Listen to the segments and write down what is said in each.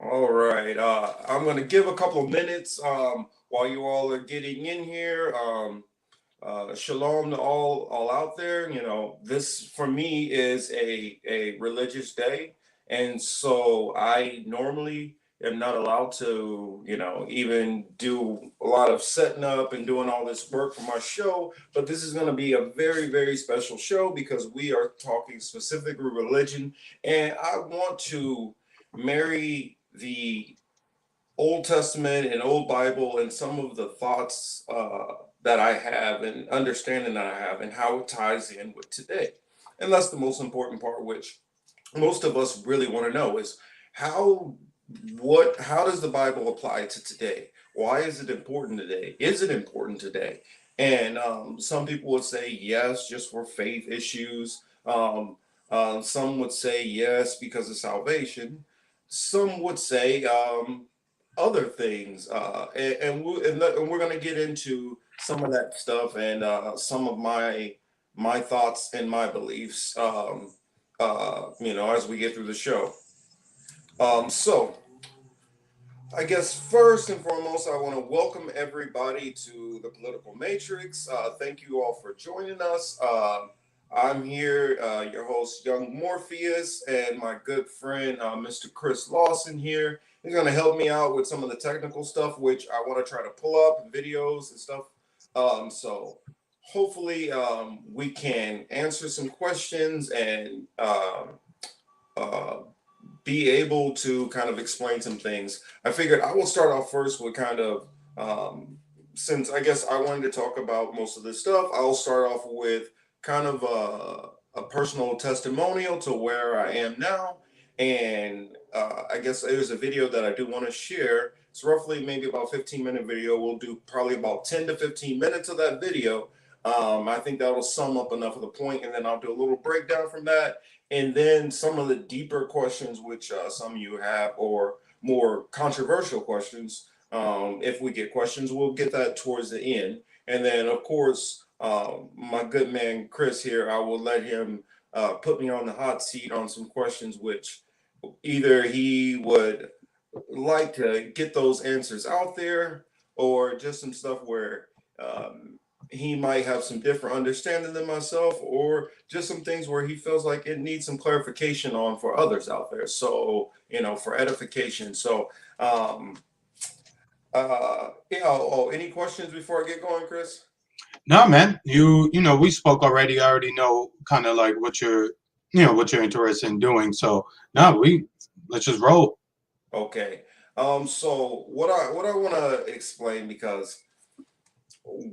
All right. I'm going to give a couple of minutes while you all are getting in here. Shalom to all out there. You know, this for me is a religious day, and so I normally am not allowed to, even do a lot of setting up and doing all this work for my show. But this is going to be a very, very special show because we are talking specifically religion, and I want to marry the Old Testament and Old Bible and some of the thoughts that I have and understanding that I have and how it ties in with today. And that's the most important part, which most of us really want to know is how how does the Bible apply to today? Why is it important today? Is it important today? And some people would say yes, just for faith issues. Some would say yes because of salvation. Some would say other things, and we're going to get into some of that stuff and some of my thoughts and my beliefs, as we get through the show. So I guess first and foremost, I want to welcome everybody to the Political Matrix. Thank you all for joining us. I'm here, your host, Young Morpheus, and my good friend, Mr. Chris Lawson here. He's going to help me out with some of the technical stuff, which I want to try to pull up videos and stuff. So hopefully we can answer some questions and uh, be able to kind of explain some things. I figured I will start off first with kind of, since I guess I wanted to talk about most of this stuff, I'll start off with kind of a personal testimonial to where I am now. And I guess there's a video that I do want to share. It's roughly maybe about 15-minute video. We'll do probably about 10 to 15 minutes of that video. I think that will sum up enough of the point, and then I'll do a little breakdown from that and then some of the deeper questions, which some of you have, or more controversial questions. If we get questions, we'll get that towards the end. And then, of course, my good man Chris here, I will let him put me on the hot seat on some questions, which either he would like to get those answers out there, or just some stuff where he might have some different understanding than myself, or just some things where he feels like it needs some clarification on for others out there. So, for edification. So, yeah. Oh, any questions before I get going, Chris? No, man, you know we spoke already. I already know kind of like what you're interested in doing. So no, we let's just roll. Okay. So what I want to explain, because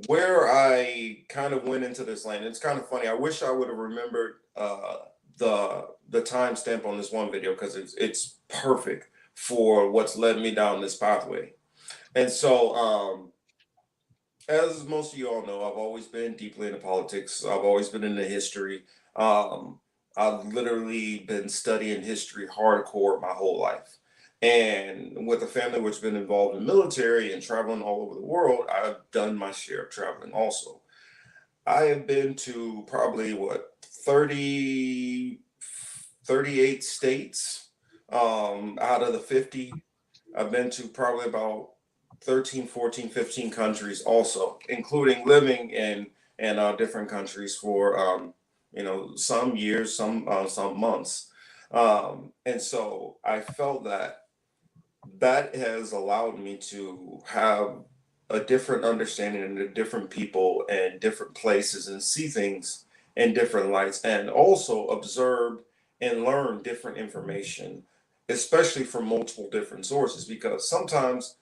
where I kind of went into this lane, it's kind of funny. I wish I would have remembered the timestamp on this one video, because it's perfect for what's led me down this pathway. And so, as most of you all know, I've always been deeply into politics. I've always been into history. I've literally been studying history hardcore my whole life. And with a family which has been involved in military and traveling all over the world, I've done my share of traveling also. I have been to probably what 38 states out of the 50. I've been to probably about 13, 14, 15 countries also, including living in different countries for some years, some months. And so I felt that that has allowed me to have a different understanding of different people and different places, and see things in different lights, and also observe and learn different information, especially from multiple different sources. Because sometimes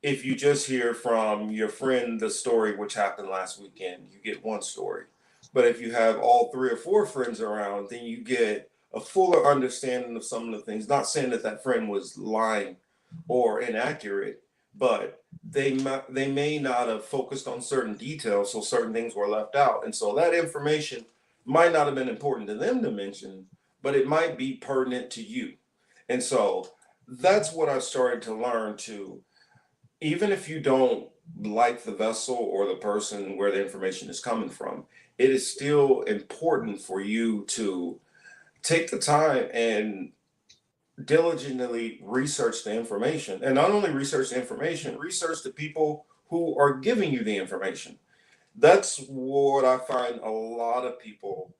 if you just hear from your friend the story which happened last weekend, you get one story. But if you have all three or four friends around, then you get a fuller understanding of some of the things. Not saying that that friend was lying or inaccurate, but they may not have focused on certain details, so certain things were left out, and so that information might not have been important to them to mention, but it might be pertinent to you. And so that's what I've started to learn to, even if you don't like the vessel or the person where the information is coming from, it is still important for you to take the time and diligently research the information, and not only research the information, research the people who are giving you the information. That's what I find a lot of people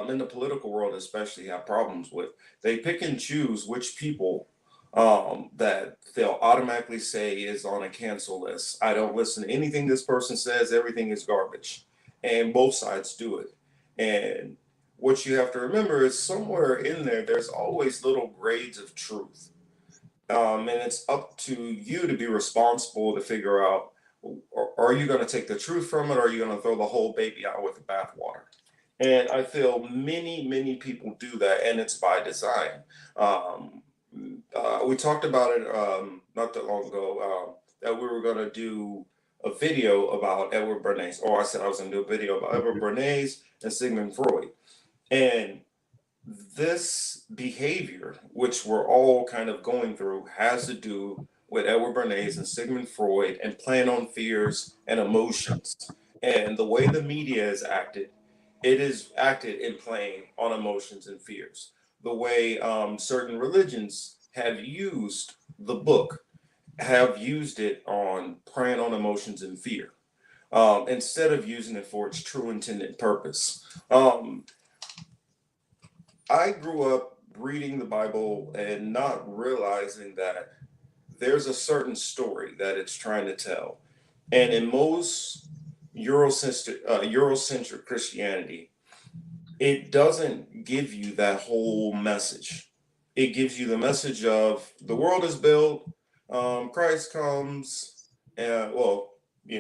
in the political world, especially, have problems with. They pick and choose which people that they'll automatically say is on a cancel list. I don't listen to anything this person says, everything is garbage. And both sides do it. And what you have to remember is somewhere in there, there's always little grades of truth. And it's up to you to be responsible to figure out, are you going to take the truth from it, or are you going to throw the whole baby out with the bathwater? And I feel many people do that, and it's by design. Um, we talked about it not that long ago, that we were going to do a video about Edward Bernays, or I said I was going to do a video about Edward Bernays and Sigmund Freud. And this behavior, which we're all kind of going through, has to do with Edward Bernays and Sigmund Freud and playing on fears and emotions. And the way the media is acted, it is acted in playing on emotions and fears. The way certain religions have used the book, have used it on preying on emotions and fear, instead of using it for its true intended purpose. I grew up reading the Bible and not realizing that there's a certain story that it's trying to tell. And in most Eurocentric Christianity, it doesn't give you that whole message. It gives you the message of the world is built, Christ comes, and well, the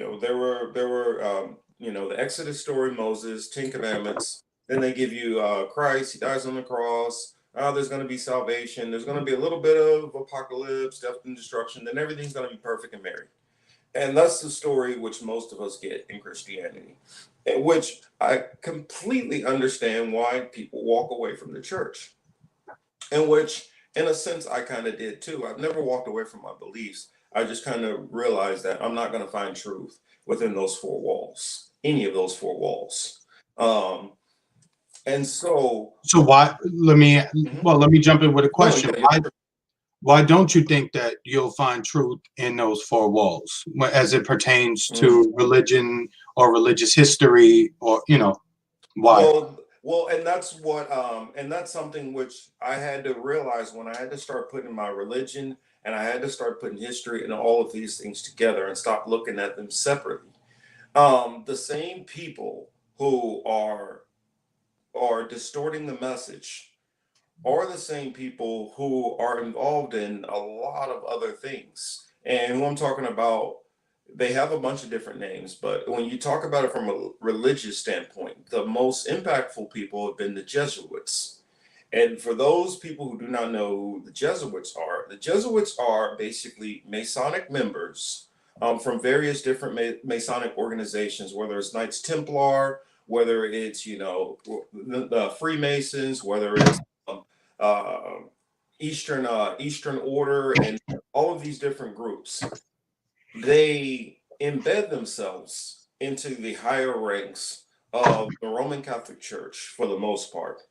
Exodus story, Moses, Ten Commandments. Then they give you Christ, he dies on the cross. There's going to be salvation. There's going to be a little bit of apocalypse, death and destruction. Then everything's going to be perfect and merry. And that's the story which most of us get in Christianity, in which I completely understand why people walk away from the church, in which, in a sense, I kind of did too. I've never walked away from my beliefs. I just kind of realized that I'm not going to find truth within those four walls, any of those four walls. Um, and so, So why? Let me mhm. let me jump in with a No, question. yeah, yeah. Why don't you think that you'll find truth in those four walls as it pertains Mm. to religion or religious history, or why? Well, and that's something which I had to realize when I had to start putting my religion and I had to start putting history and all of these things together and stop looking at them separately. The same people who are distorting the message are the same people who are involved in a lot of other things. And who I'm talking about, they have a bunch of different names, but when you talk about it from a religious standpoint, the most impactful people have been the Jesuits. And for those people who do not know who the Jesuits are basically Masonic members from various different Masonic organizations, whether it's Knights Templar, whether it's, the Freemasons, whether it's uh, Eastern Order, and all of these different groups. They embed themselves into the higher ranks of the Roman Catholic Church for the most part,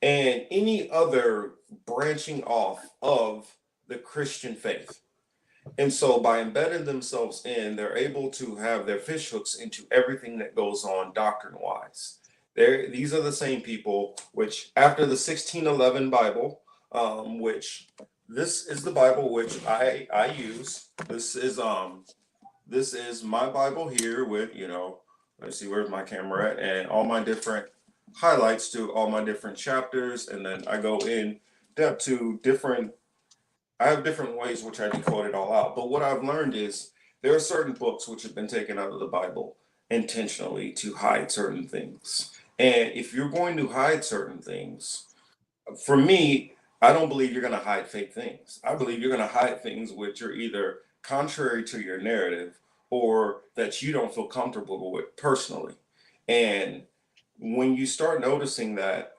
and any other branching off of the Christian faith. And so by embedding themselves in, they're able to have their fishhooks into everything that goes on doctrine wise. These are the same people which, after the 1611 Bible, which this is the Bible which I use. This is my Bible here with, let's see, where's my camera at, and all my different highlights to all my different chapters, and then I go in depth to different. I have different ways which I decode it all out. But what I've learned is there are certain books which have been taken out of the Bible intentionally to hide certain things. And if you're going to hide certain things, for me, I don't believe you're going to hide fake things. I believe you're going to hide things which are either contrary to your narrative or that you don't feel comfortable with personally. And when you start noticing that,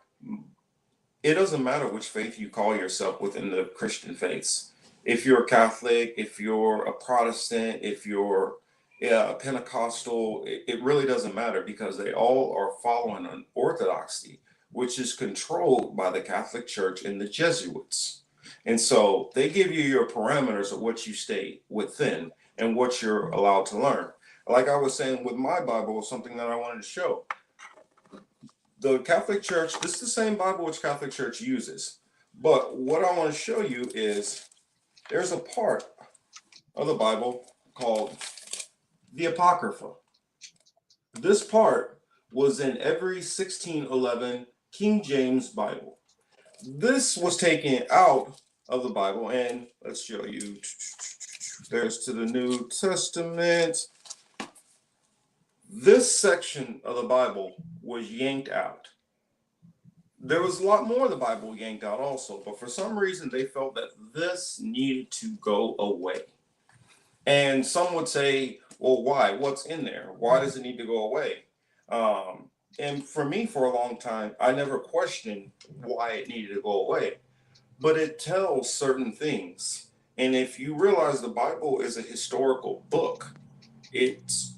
it doesn't matter which faith you call yourself within the Christian faiths. If you're a Catholic, if you're a Protestant, if you're Pentecostal, it really doesn't matter because they all are following an orthodoxy, which is controlled by the Catholic Church and the Jesuits. And so they give you your parameters of what you stay within and what you're allowed to learn. Like I was saying with my Bible, something that I wanted to show. The Catholic Church, this is the same Bible which Catholic Church uses. But what I want to show you is there's a part of the Bible called the Apocrypha. This part was in every 1611 King James Bible. This was taken out of the Bible, and let's show you. There's to the New Testament. This section of the Bible was yanked out. There was a lot more of the Bible yanked out also, but for some reason they felt that this needed to go away. And some would say, well, why? What's in there? Why does it need to go away? And for me, for a long time, I never questioned why it needed to go away. But it tells certain things. And if you realize the Bible is a historical book, it's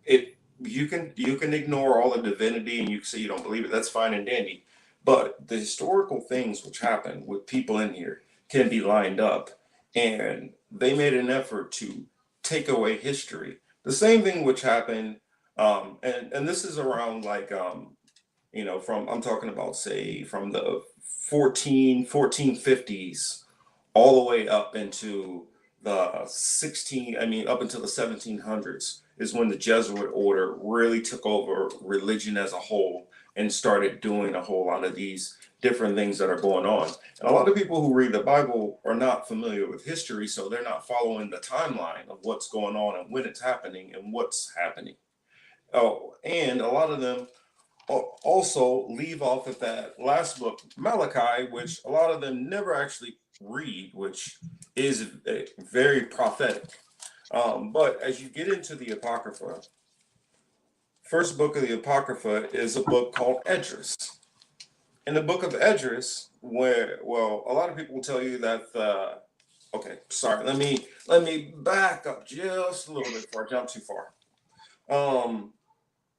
it you can ignore all the divinity and you can say you don't believe it. That's fine and dandy. But the historical things which happen with people in here can be lined up. And they made an effort to take away history. The same thing which happened, and this is around like from I'm talking about say from the 1450s all the way up into the 16 I mean up until the 1700s is when the Jesuit order really took over religion as a whole and started doing a whole lot of these different things that are going on. And a lot of people who read the Bible are not familiar with history, so they're not following the timeline of what's going on and when it's happening and what's happening. Oh, and a lot of them also leave off at that last book, Malachi, which a lot of them never actually read, which is very prophetic. But as you get into the Apocrypha, first book of the Apocrypha is a book called Esdras. In the book of Esdras, where well, a lot of people will tell you that okay, sorry, let me back up just a little bit before I jump too far. Um,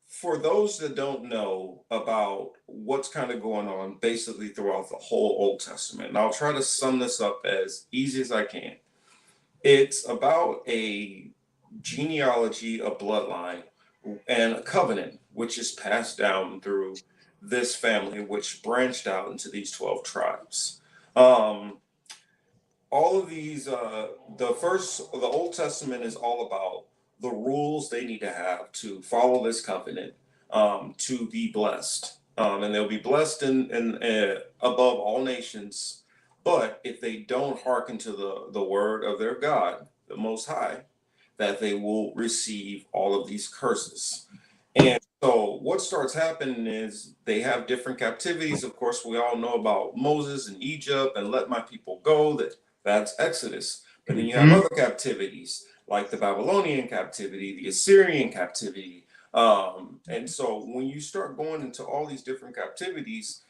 for those that don't know about what's kind of going on basically throughout the whole Old Testament, and I'll try to sum this up as easy as I can. It's about a genealogy, a bloodline, and a covenant, which is passed down through this family, which branched out into these 12 tribes. Um, all of these, the Old Testament is all about the rules they need to have to follow this covenant to be blessed. And they'll be blessed in above all nations. But if they don't hearken to the word of their God, the Most High, that they will receive all of these curses. And so what starts happening is they have different captivities. Of course, we all know about Moses in Egypt and let my people go. That's Exodus. But then you have Hmm. other captivities like the Babylonian captivity, the Assyrian captivity. And so when you start going into all these different captivities,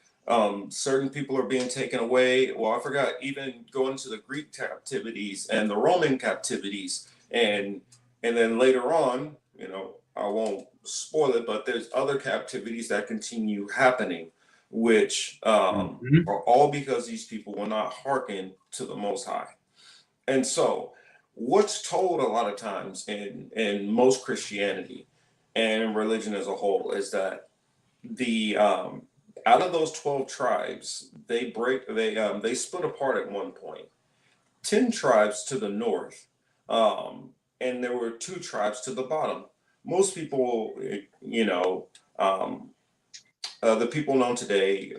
certain people are being taken away. Well, I forgot even going to the Greek captivities and the Roman captivities, and then later on, I won't spoil it, but there's other captivities that continue happening, which Hmm. are all because these people will not hearken to the Most High. And so, what's told a lot of times in most Christianity and in religion as a whole is that the out of those 12 tribes, they split apart at one point. 10 tribes to the north, um, and there were two tribes to the bottom. Most people, um, the people known today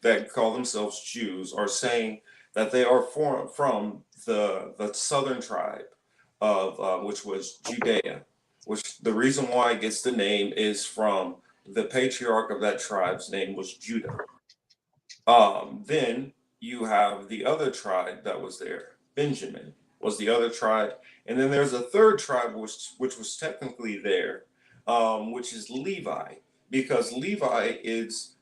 that call themselves Jews are saying that they are from the southern tribe of which was Judea, which the reason why it gets the name is from the patriarch of that tribe's name was Judah. Then you have the other tribe that was there. Benjamin was the other tribe, and then there's a third tribe which was technically there, which is Levi, because Levi is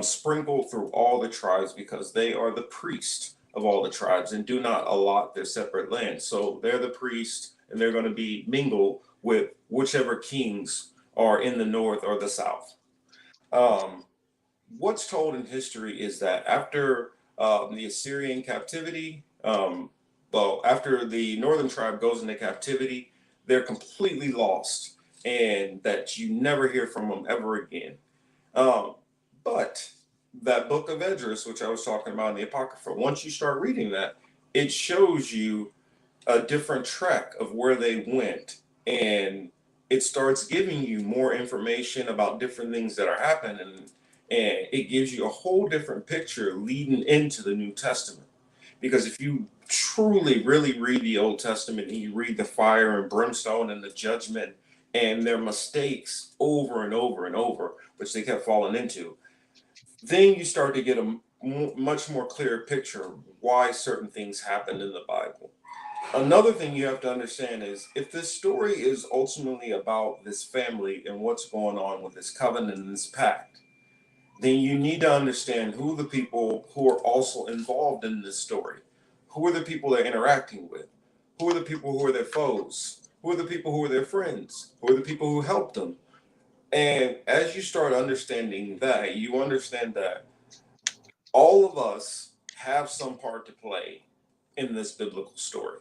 sprinkled through all the tribes because they are the priest of all the tribes and do not allot their separate land. So they're the priest, and they're going to be mingled with whichever kings are in the north or the south. Um, what's told in history is that after the Assyrian captivity. Well, after the northern tribe goes into captivity, they're completely lost, and that you never hear from them ever again. Um, but that book of Esdras, which I was talking about in the Apocrypha, once you start reading that, it shows you a different track of where they went, and it starts giving you more information about different things that are happening, and it gives you a whole different picture leading into the New Testament. Because if you truly really read the Old Testament and you read the fire and brimstone and the judgment and their mistakes over and over and over, which they kept falling into, then you start to get a much more clear picture of why certain things happened in the Bible. Another thing you have to understand is if this story is ultimately about this family and what's going on with this covenant and this pact, then you need to understand who the people who are also involved in this story. Who are the people they're interacting with? Who are the people who are their foes? Who are the people who are their friends? Who are the people who helped them? And as you start understanding that, you understand that all of us have some part to play in this biblical story.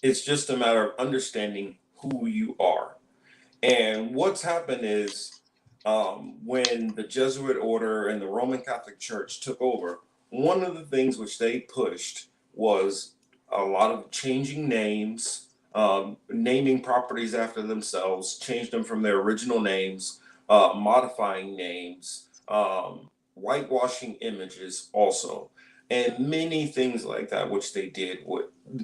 It's just a matter of understanding who you are. And what's happened is when the Jesuit order and the Roman Catholic Church took over, one of the things which they pushed was a lot of changing names, naming properties after themselves, changed them from their original names, modifying names, whitewashing images also, and many things like that, which they did.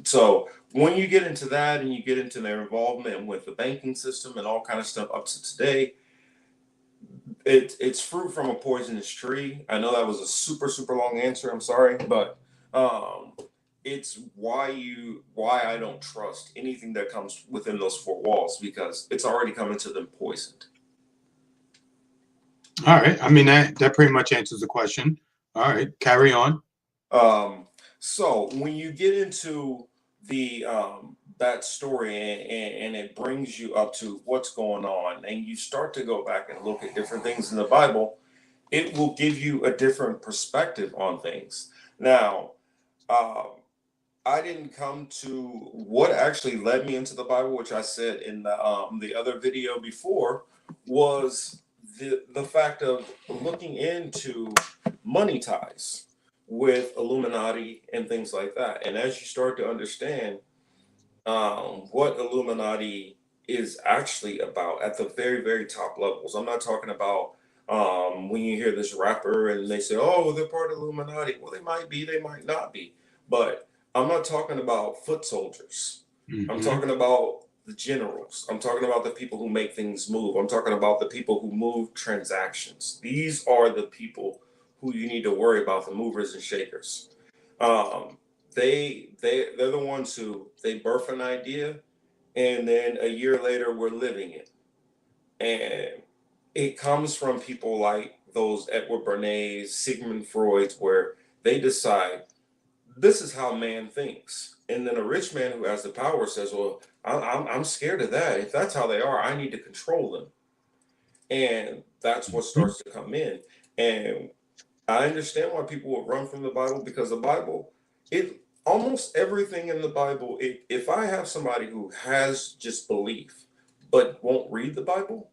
So when you get into that and you get into their involvement with the banking system and all kind of stuff up to today, it's fruit from a poisonous tree. I know that was a super long answer. I'm sorry, but um, it's why I don't trust anything that comes within those four walls because it's already coming to them poisoned. All right. I mean, that pretty much answers the question. All right. Carry on. Um, so when you get into the that story and it brings you up to what's going on, and you start to go back and look at different things in the Bible, it will give you a different perspective on things. Now, um, I didn't come to what actually led me into the Bible, which I said in the other video before, was the fact of looking into money ties with Illuminati and things like that. And as you start to understand what Illuminati is actually about at the very top levels, I'm not talking about when you hear this rapper and they say, "Oh, they're part of Illuminati." Well, they might be, they might not be, but I'm not talking about foot soldiers. I'm Hmm. talking about the generals. I'm talking about the people who make things move. I'm talking about the people who move transactions. These are the people who you need to worry about, the movers and shakers. Um, they're the ones who they birth an idea, and then a year later we're living it, and it comes from people like those Edward Bernays, Sigmund Freud's, where they decide this is how man thinks. And then a rich man who has the power says, "Well, I'm scared of that. If that's how they are, I need to control them." And that's what starts to come in. And I understand why people would run from the Bible because the Bible, it almost everything in the Bible, if I have somebody who has just belief but won't read the Bible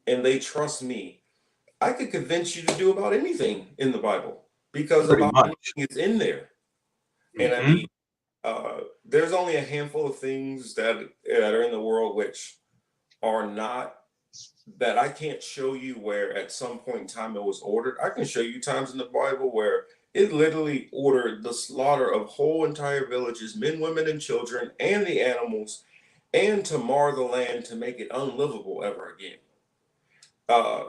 and they trust me, I could convince you to do about anything in the Bible because Pretty about much. anything is in there. And I Hmm. mean, there's only a handful of things that are in the world which are not that I can't show you where at some point in time it was ordered. I can show you times in the Bible where it literally ordered the slaughter of whole entire villages, men, women, and children, and the animals, and to mar the land to make it unlivable ever again.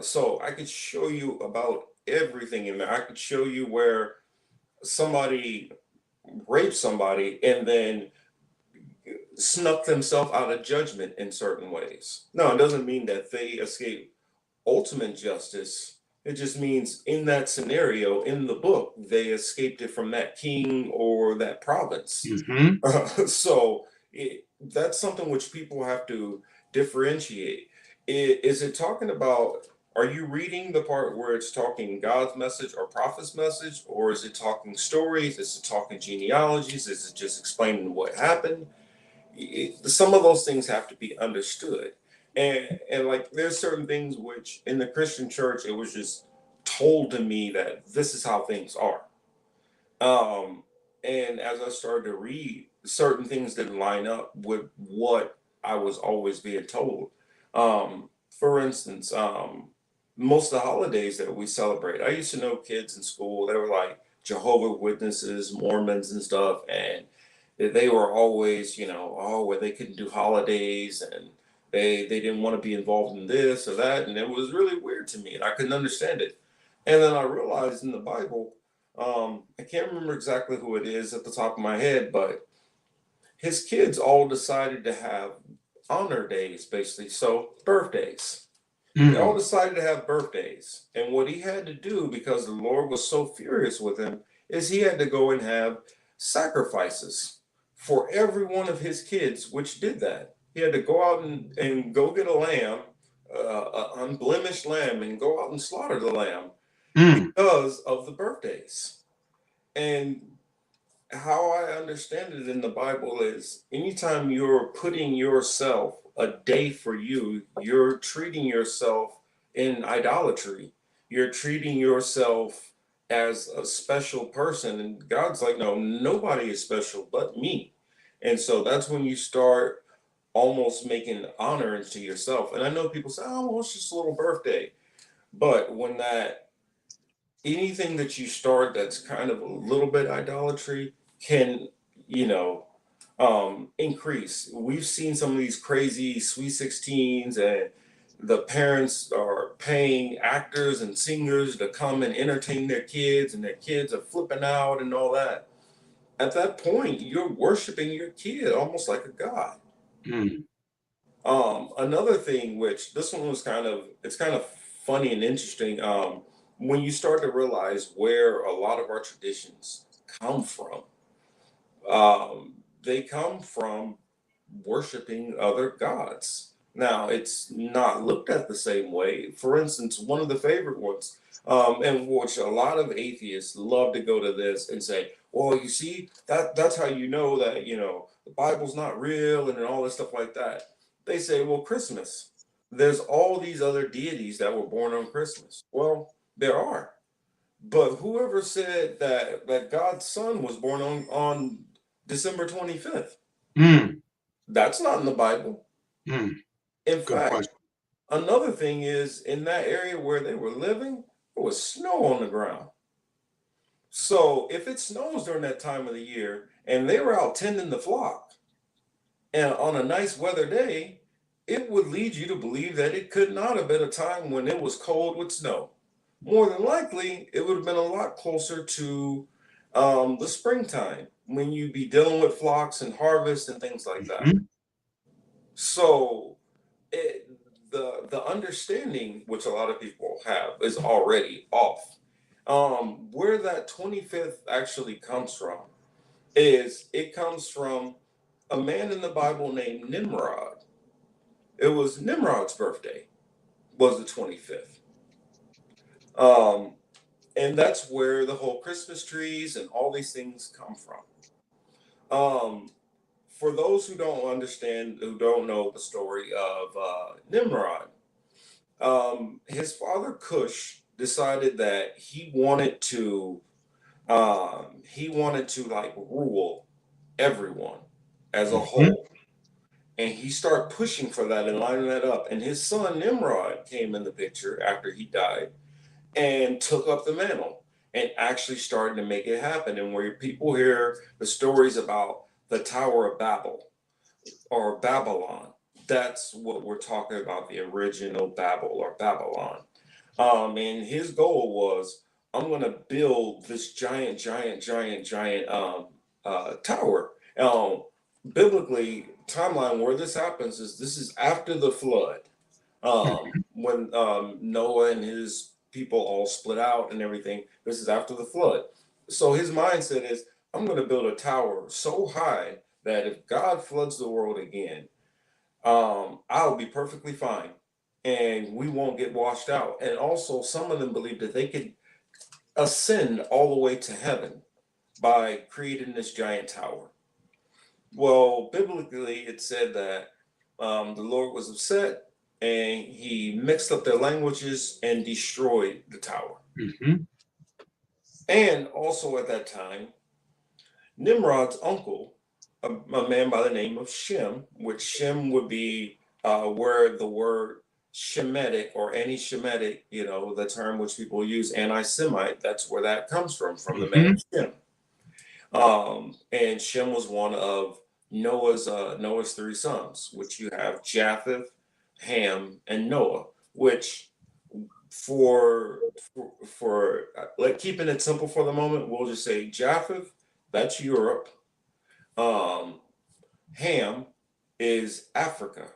So I could show you about everything in there. I could show you where somebody raped somebody and then snuck themselves out of judgment in certain ways. No, it doesn't mean that they escape ultimate justice. It just means in that scenario, in the book, they escaped it from that king or that province. Hmm. So that's something which people have to differentiate. Is it talking about are you reading the part where it's talking God's message or prophet's message, or is it talking stories? Is it talking genealogies? Is it just explaining what happened? Some of those things have to be understood, and like there's certain things which in the Christian church it was just told to me that this is how things are. um, and as I started to read, certain things didn't line up with what I was always being told. For instance, most of the holidays that we celebrate, I used to know kids in school, they were like Jehovah Witnesses, Mormons, and stuff, and they were always, oh, well, they couldn't do holidays and they didn't want to be involved in this or that. And it was really weird to me, and I couldn't understand it. And then I realized in the Bible, I can't remember exactly who it is at the top of my head, but his kids all decided to have honor days, basically. So birthdays. They all Mm, decided to have birthdays. And what he had to do, because the Lord was so furious with him, is he had to go and have sacrifices for every one of his kids, which did that. He had to go out and go get a lamb, an unblemished lamb, and go out and slaughter the lamb mm, because of the birthdays. And how I understand it in the Bible is anytime you're putting yourself a day for you, you're treating yourself in idolatry. You're treating yourself as a special person. And God's like, no, nobody is special but me. And so that's when you start almost making honor into yourself. And I know people say, oh, well, it's just a little birthday. But when that anything that you start that's kind of a little bit idolatry can, you know, increase. We've seen some of these crazy Sweet 16s, and the parents are paying actors and singers to come and entertain their kids, and their kids are flipping out and all that. At that point, you're worshiping your kid almost like a god. mm, Another thing, which this one was it's kind of funny and interesting, when you start to realize where a lot of our traditions come from. They come from worshiping other gods. Now, it's not looked at the same way. For instance, one of the favorite ones, and which a lot of atheists love to go to this and say, well, you see, that's how you know that, the Bible's not real and all this stuff like that. They say, well, Christmas, there's all these other deities that were born on Christmas. Well, there are. But whoever said that God's son was born on December 25th? mm, That's not in the Bible. mm. In Good fact, question. another thing is in that area where they were living, there was snow on the ground. So if it snows during that time of the year and they were out tending the flock and on a nice weather day, it would lead you to believe that it could not have been a time when it was cold with snow. More than likely, it would have been a lot closer to the springtime when you'd be dealing with flocks and harvest and things like that. Mhm, So it, the understanding which a lot of people have is already off. Where that 25th actually comes from is it comes from a man in the Bible named Nimrod. It was Nimrod's birthday was the 25th. Um, and that's where the whole Christmas trees and all these things come from. Um, for those who don't understand, who don't know the story of Nimrod, his father Cush decided that he wanted to like rule everyone as a mhm, whole, and he started pushing for that and lining that up. And his son Nimrod came in the picture after he died and took up the mantle and actually started to make it happen. And where people hear the stories about the Tower of Babel or Babylon, that's what we're talking about, the original Babel or Babylon. And his goal was, I'm going to build this giant tower. Biblically, timeline where this happens is this is after the flood, mhm, when Noah and his people all split out and everything. This is after the flood. So his mindset is, I'm going to build a tower so high that if God floods the world again, I'll be perfectly fine. and we won't get washed out. And also, some of them believe that they could ascend all the way to heaven by creating this giant tower. Well, biblically, it said that the Lord was upset and he mixed up their languages and destroyed the tower. Mm-hmm. And also at that time, Nimrod's uncle, a man by the name of Shem, which Shem would be where the word Shemitic or anti Shemitic, the term which people use, anti Semite, that's where that comes from the man Mm-hmm. Shem. And Shem was one of Noah's three sons, which you have Japheth, Ham, and Noah. Which like keeping it simple for the moment, we'll just say Japheth. That's Europe. Um, Ham is Africa,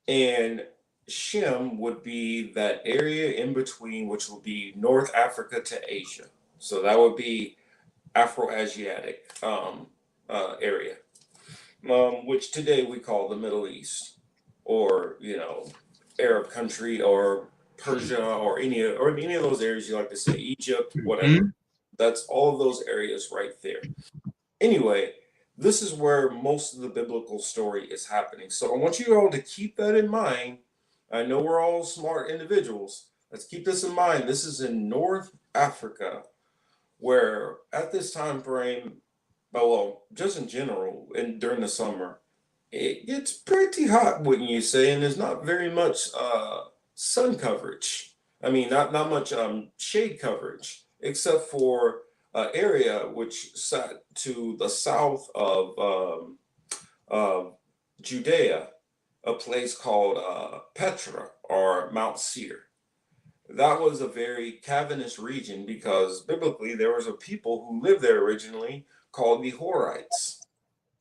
and Shem would be that area in between, which would be North Africa to Asia. So that would be Afro-Asiatic area, which today we call the Middle East, or Arab country, or Persia, or any of those areas you like to say, Egypt, whatever. Mm-hmm. That's all of those areas right there. Anyway, this is where most of the biblical story is happening. So I want you all to keep that in mind. I know we're all smart individuals. Let's keep this in mind. This is in North Africa, where at this time frame, well, just in general, and during the summer, it gets pretty hot, wouldn't you say? And there's not very much sun coverage. I mean, not much shade coverage, except for an area which sat to the south of Judea, a place called Petra or Mount Seir. That was a very cavernous region because biblically there was a people who lived there originally called the Horites.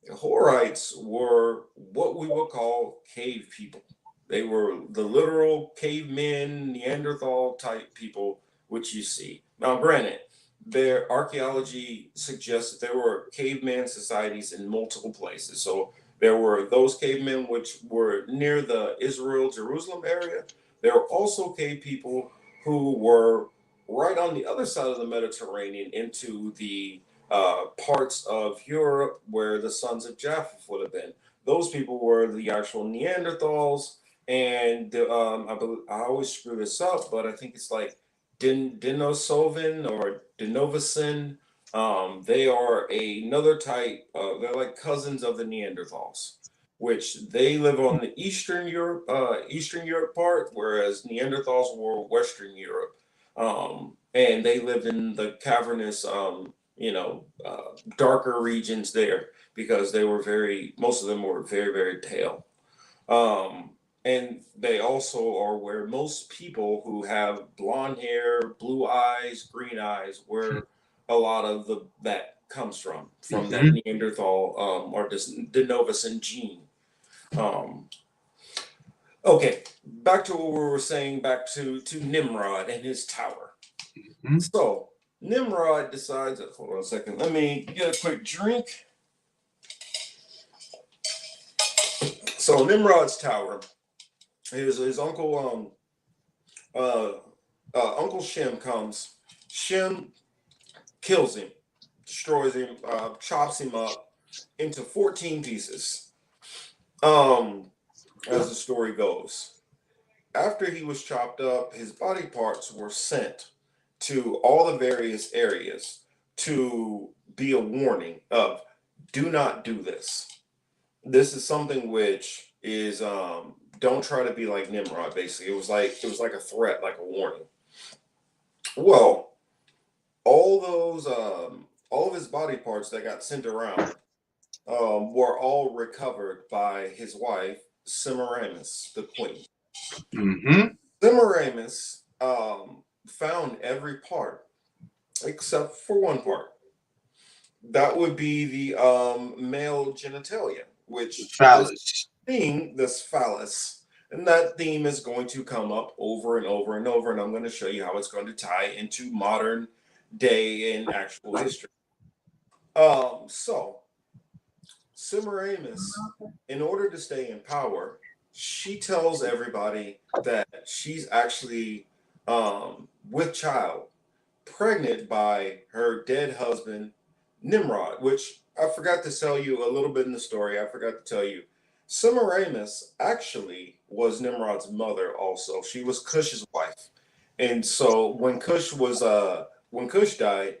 The Horites were what we would call cave people. They were the literal cavemen, Neanderthal type people, which you see. Now, granted, their archaeology suggests that there were caveman societies in multiple places. So there were those cavemen which were near the Israel, Jerusalem area. There were also cave people who were right on the other side of the Mediterranean into the parts of Europe where the sons of Japheth would have been. Those people were the actual Neanderthals, and I always screw this up, but I think it's like Denisovan or Denisovan. They are another type. They're like cousins of the Neanderthals, which they live on the Eastern Europe part, whereas Neanderthals were Western Europe, and they lived in the cavernous, darker regions there because most of them were very, very pale. And they also are where most people who have blonde hair, blue eyes, green eyes, where a lot of that comes from that Mm-hmm. Neanderthal or this Denisovan gene. Um, okay, back to what we were saying, back to Nimrod and his tower. Mm-hmm. So Nimrod decides, hold on a second, let me get a quick drink. So Nimrod's tower, his uncle, Uncle Shem comes. Shem kills him, destroys him, chops him up into 14 pieces. As the story goes, after he was chopped up, his body parts were sent to all the various areas to be a warning of do not do this. This is something which is don't try to be like Nimrod. Basically, it was like a threat, like a warning. Well, all of his body parts that got sent around were all recovered by his wife Semiramis, the queen. Mm-hmm. Semiramis found every part except for one part. That would be the male genitalia, which Phallus. this phallus, and that theme is going to come up over and over and over, and I'm going to show you how it's going to tie into modern day and actual history. So Semiramis, in order to stay in power, she tells everybody that she's actually with child, pregnant by her dead husband, Nimrod, which I forgot to tell you a little bit in the story. I forgot to tell you. Semiramis actually was Nimrod's mother also. She was Cush's wife. And so when Cush died,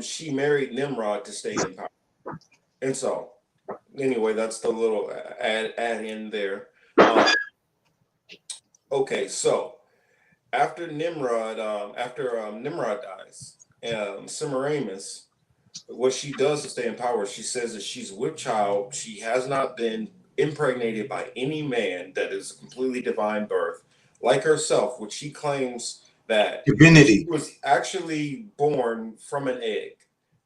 she married Nimrod to stay in power. And so anyway, that's the little add in there. Um, okay, so after Nimrod dies, Semiramis, what she does to stay in power, she says that she's with child. She has not been impregnated by any man that is a completely divine birth, like herself, which she claims that she Divinity. was actually born from an egg,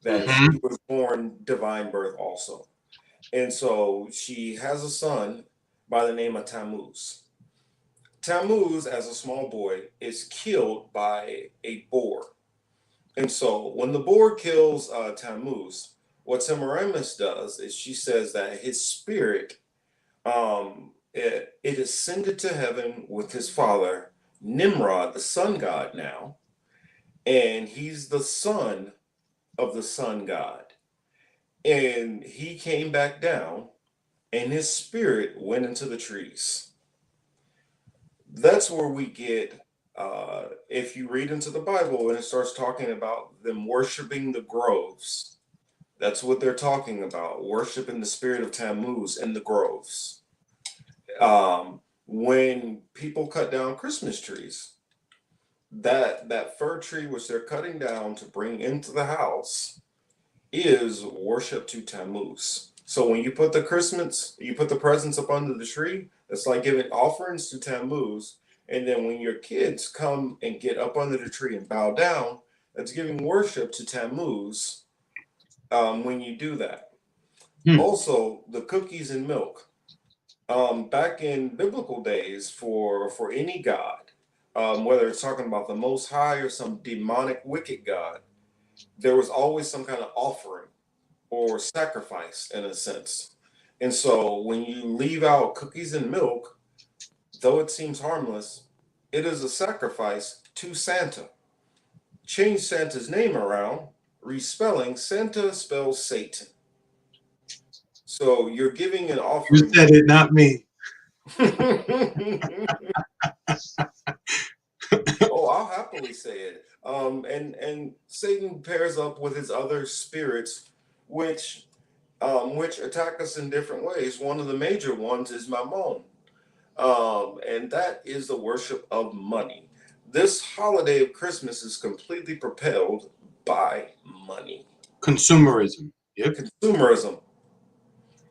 that she Hmm. was born divine birth also. And so she has a son by the name of Tammuz. Tammuz, as a small boy, is killed by a boar. And so when the boar kills Tammuz, what Semiramis does is she says that his spirit it ascended to heaven with his father, Nimrod, the sun god now, and he's the son of the sun god. And he came back down, and his spirit went into the trees. That's where we get, if you read into the Bible and it starts talking about them worshiping the groves, that's what they're talking about, worshiping the spirit of Tammuz in the groves. When people cut down Christmas trees, that fir tree which they're cutting down to bring into the house is worship to Tammuz. So when you put the presents up under the tree, it's like giving offerings to Tammuz. And then when your kids come and get up under the tree and bow down, that's giving worship to Tammuz when you do that. Hmm. Also, the cookies and milk. Back in biblical days, for any god, whether it's talking about the Most High or some demonic wicked god, there was always some kind of offering or sacrifice in a sense. And so when you leave out cookies and milk, though it seems harmless, it is a sacrifice to Santa. Change Santa's name around, respelling Santa spells Satan. So you're giving an You offering said it, not me. to Oh, I'll happily say it. And Satan pairs up with his other spirits, which which attack us in different ways. One of the major ones is Mammon, and that is the worship of money. This holiday of Christmas is completely propelled by money, Consumerism. Yep. consumerism.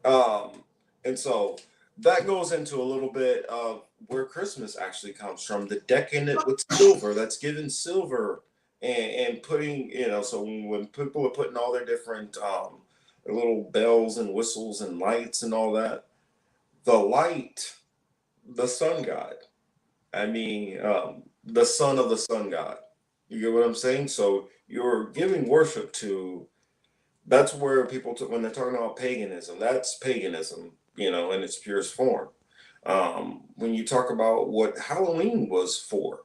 Um, and so that goes into a little bit of where Christmas actually comes from, the decking it with silver. That's giving silver and putting, so when people are putting all their different their little bells and whistles and lights and all that, the light, the sun god. I mean, the son of the sun god. You get what I'm saying? So you're giving worship to that's where people when they're talking about paganism, that's paganism, in its purest form. When you talk about what Halloween was for,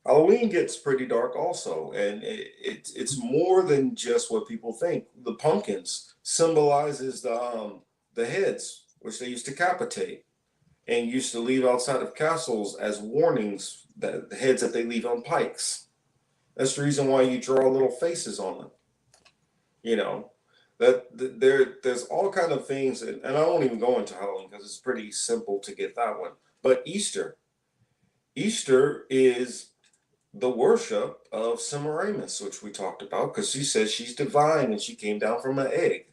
Halloween gets pretty dark also, and it's more than just what people think. The pumpkins symbolizes the heads which they used to capitate and used to leave outside of castles as warnings, that the heads that they leave on pikes. That's the reason why you draw little faces on them. You know, there's all kind of things, and I won't even go into Halloween because it's pretty simple to get that one. But Easter is the worship of Semiramis, which we talked about, because she says she's divine and she came down from an egg.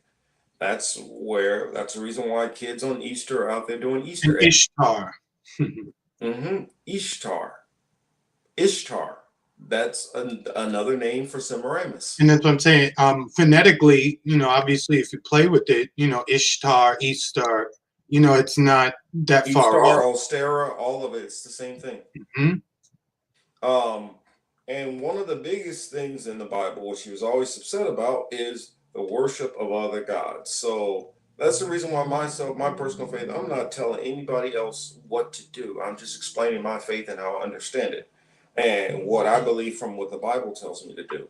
That's the reason why kids on Easter are out there doing And Easter eggs. Ishtar. Ishtar. Ishtar. That's another name for Semiramis. And that's what I'm saying. Phonetically, obviously, if you play with it, Ishtar, Easter, it's not that far Ishtar, off. Ostera, all of it, it's the same thing. Hmm. Um, and one of the biggest things in the Bible, which he was always upset about, is the worship of other gods. So That's the reason why my personal faith, I'm not telling anybody else what to do. I'm just explaining my faith and how I understand it and what I believe from what the Bible tells me to do.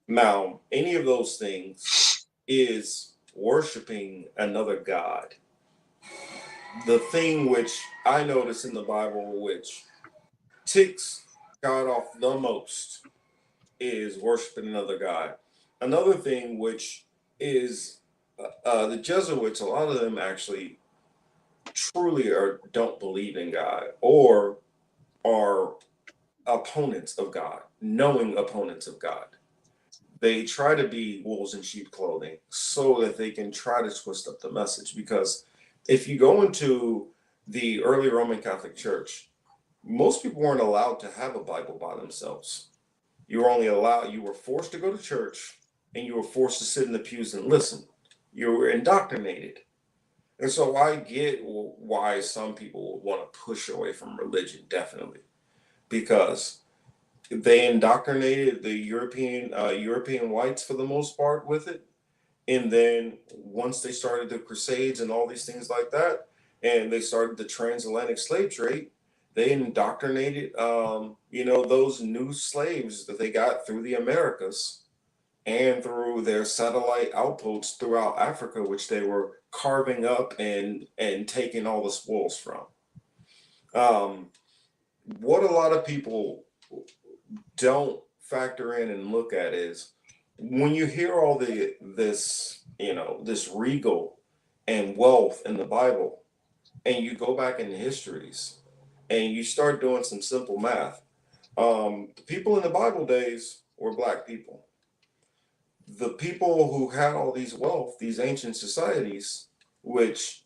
Now, any of those things is worshiping another God. The thing which I notice in the Bible, which ticks God off the most, is worshiping another God. Another thing which is the Jesuits, a lot of them actually truly or don't believe in God or are opponents of God, knowing opponents of God. They try to be wolves in sheep clothing so that they can try to twist up the message. Because if you go into the early Roman Catholic Church, most people weren't allowed to have a Bible by themselves. You were forced to go to church and you were forced to sit in the pews and listen. You were indoctrinated. And so I get why some people want to push away from religion, definitely, because they indoctrinated the European whites for the most part with it, and then once they started the Crusades and all these things like that, and they started the transatlantic slave trade, they indoctrinated, those new slaves that they got through the Americas and through their satellite outposts throughout Africa, which they were carving up and taking all the spoils from. Um, what a lot of people don't factor in and look at is when you hear all this regal and wealth in the Bible, and you go back in the histories and you start doing some simple math. The people in the Bible days were black people. The people who had all these wealth, these ancient societies, which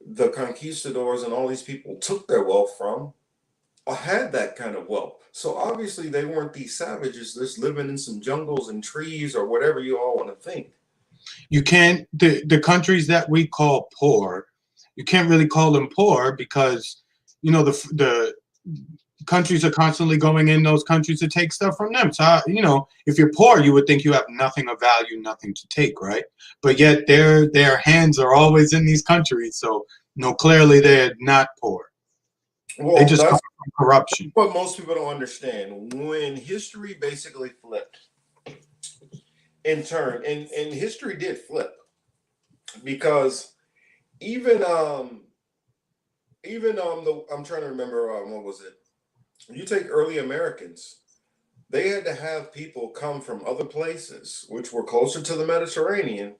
the conquistadors and all these people took their wealth from, had that kind of wealth. So obviously they weren't these savages just living in some jungles and trees or whatever you all want to think. You can't the countries that we call poor, you can't really call them poor because the countries are constantly going in those countries to take stuff from them. So if you're poor, you would think you have nothing of value, nothing to take, right? But yet their hands are always in these countries. So no, clearly they're not poor. They Well, just come that's from corruption. what most people don't understand. When history basically flipped in turn, and history did flip because even I'm trying to remember what was it? You take early Americans, they had to have people come from other places, which were closer to the Mediterranean,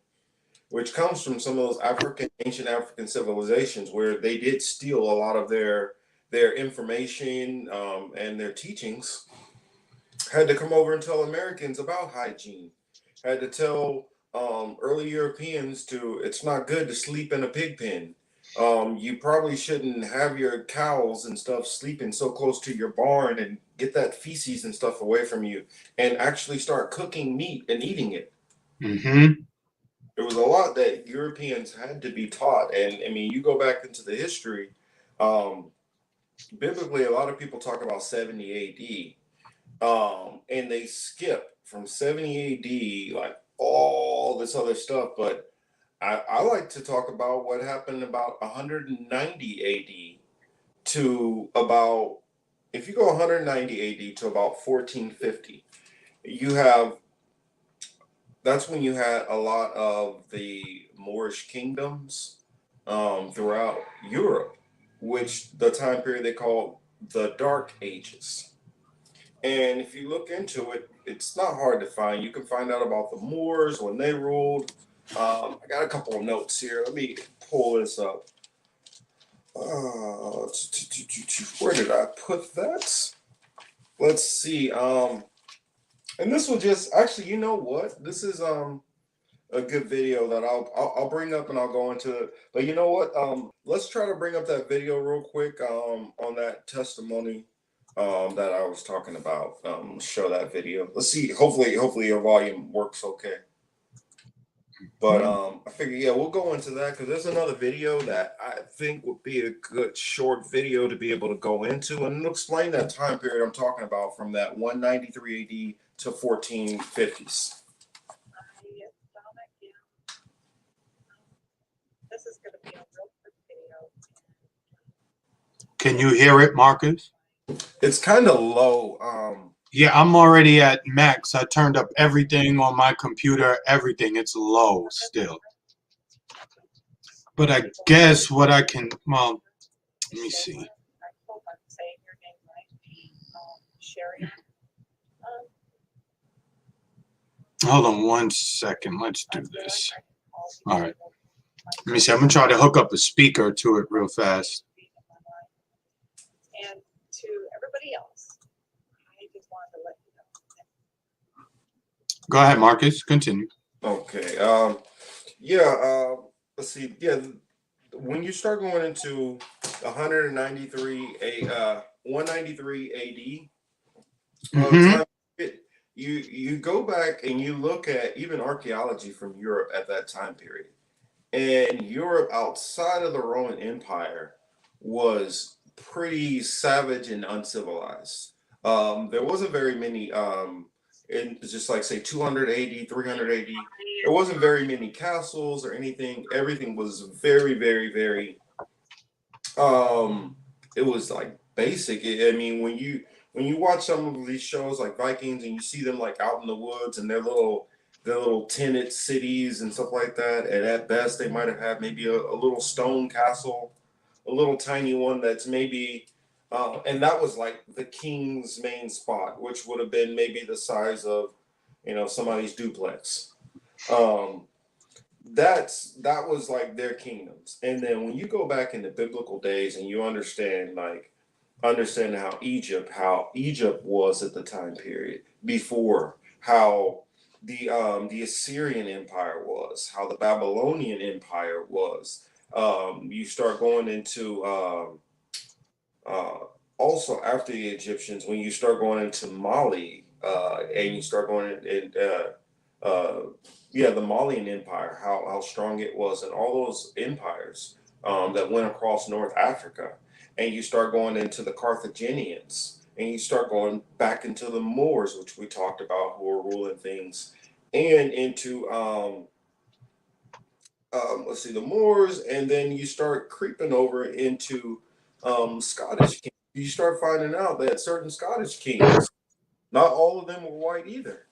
which comes from some of those ancient African civilizations where they did steal a lot of their information and their teachings. Had to come over and tell Americans about hygiene. Had to tell early Europeans to it's not good to sleep in a pig pen. You probably shouldn't have your cows and stuff sleeping so close to your barn and get that feces and stuff away from you and actually start cooking meat and eating it. Mm-hmm. There was a lot that Europeans had to be taught. And I mean, you go back into the history, um, biblically, a lot of people talk about 70 AD. And they skip from 70 AD, like all this other stuff. But I like to talk about what happened about 190 AD to about, if you go 190 AD to about 1450, you have, that's when you had a lot of the Moorish kingdoms throughout Europe, which the time period they call the Dark Ages. And if you look into it, it's not hard to find. You can find out about the Moors when they ruled. I got a couple of notes here. Let me pull this up. Where did I put that? Let's see. And this will just actually, you know what? This is a good video that I'll bring up and I'll go into it. But you know what? Let's try to bring up that video real quick on that testimony that I was talking about. Show that video. Let's see. Hopefully your volume works okay. But I figure yeah, we'll go into that because there's another video that I think would be a good short video to be able to go into and explain that time period I'm talking about from that 193 AD to 1450s. This is going to be a real quick video. Can you hear it, Marcus? It's kind of low. Yeah, I'm already at max. I turned up everything on my computer, everything. It's low still. But I guess what I can, well, let me see. I hope I'm saying your name right. Sherry. Hold on one second. Let's do this. All right. Let me see. I'm going to try to hook up a speaker to it real fast. And to everybody else, I just wanted to let you know. Go ahead, Marcus. Continue. Okay. Yeah. Let's see. Yeah. When you start going into 193 AD, time, you go back and you look at even archaeology from Europe at that time period, and Europe outside of the Roman Empire was pretty savage and uncivilized. There wasn't very many, in just like say 200 AD, 300 AD, there wasn't very many castles or anything. Everything was very, very, very, it was like basic. I mean, when you watch some of these shows like Vikings and you see them like out in the woods and their little tented cities and stuff like that, and at best they might have had maybe a little stone castle, a little tiny one that's maybe, and that was like the king's main spot, which would have been maybe the size of, somebody's duplex. Um, that was like their kingdoms. And then when you go back in the biblical days and you understand how Egypt was at the time period before, how the Assyrian Empire was, how the Babylonian Empire was. You start going into uh, also after the Egyptians, when you start going into Mali, and you start going uh, yeah, the Malian Empire, how strong it was, and all those empires that went across North Africa, and you start going into the Carthaginians, and you start going back into the Moors, which we talked about, who were ruling things, and into let's see, the Moors, and then you start creeping over into Scottish kings. You start finding out that certain Scottish kings, not all of them were white either.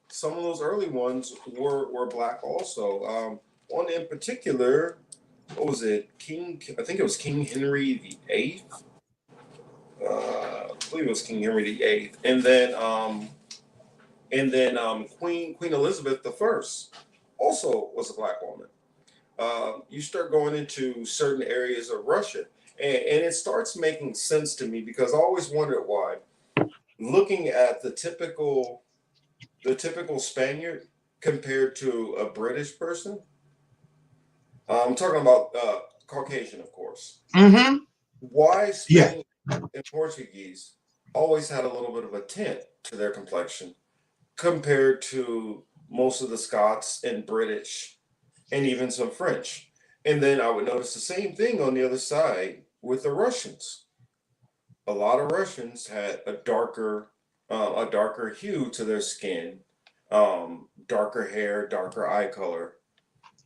Some of those early ones were black also. One in particular, what was it? I think it was King Henry the Eighth. I believe it was King Henry the Eighth, and then Queen Elizabeth the First also was a black woman. You start going into certain areas of Russia, and it starts making sense to me because I always wondered why. Looking at the typical Spaniard compared to a British person, I'm talking about Caucasian, of course. Mm-hmm. Why Yeah. Spain and Portuguese always had a little bit of a tint to their complexion compared to most of the Scots and British and even some French. And then I would notice the same thing on the other side with the Russians. A lot of Russians had a darker hue to their skin, darker hair, darker eye color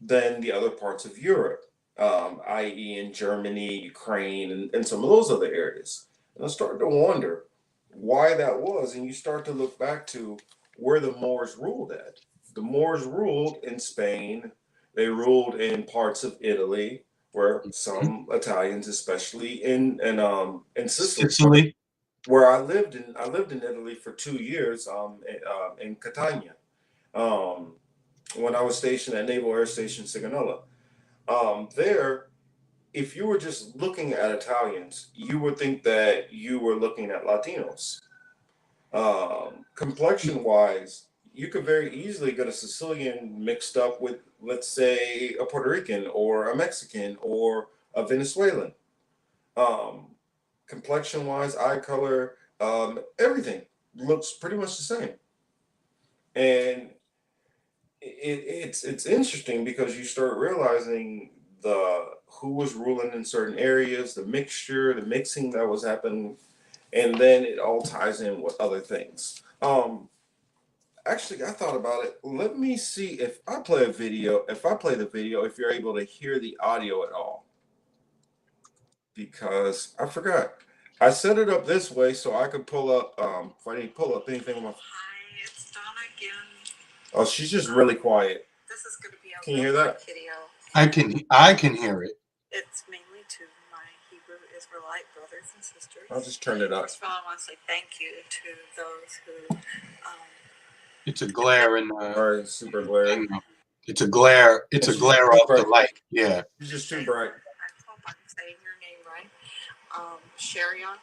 than the other parts of Europe, i.e., in Germany, Ukraine, and some of those other areas. And I started to wonder why that was, and you start to look back to where the Moors ruled at. The Moors ruled in Spain. They ruled in parts of Italy, where some Italians, especially in Sicily, Sicily. where I lived in Italy for 2 years, in Catania, um, when I was stationed at Naval Air Station Sigonella. There, if you were just looking at Italians, you would think that you were looking at Latinos. Complexion wise, you could very easily get a Sicilian mixed up with, let's say, a Puerto Rican or a Mexican or a Venezuelan. Um, Complexion wise, eye color, everything looks pretty much the same. And it's interesting because you start realizing the who was ruling in certain areas, the mixture, the mixing that was happening, and then it all ties in with other things. Actually, I thought about it. Let me see if I play a video. If I play the video, if you're able to hear the audio at all, because I forgot. I set it up this way so I could pull up. If I need to pull up anything on my. Hi, it's Donna again. Oh, she's just really quiet. This is going to be a Can you hear that? video. I can hear it. It's mainly to my Hebrew Israelite brothers and sisters. I'll just turn it up. First of all, I want to say thank you to those who. It's a glare in the. All right, super glare. It's a glare. It's a glare off the light. Yeah. It's just too bright. I hope I'm saying your name right. Sharion.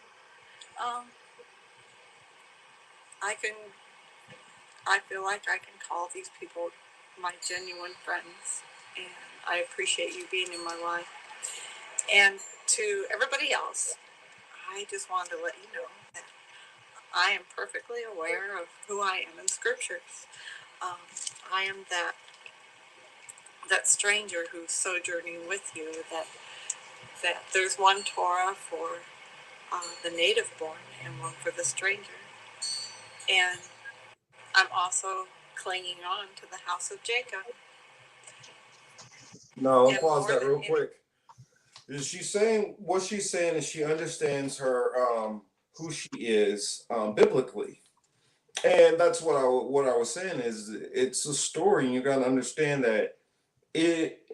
I feel like I can call these people my genuine friends, and I appreciate you being in my life. And to everybody else, I just wanted to let you know that I am perfectly aware of who I am in scriptures. I am that stranger who's sojourning with you, that there's one Torah for the native born and one for the stranger. And I'm also clinging on to the house of Jacob. No, pause that real quick. Is she saying what she's saying is she understands her who she is biblically, and that's what I was saying is it's a story, and you got to understand that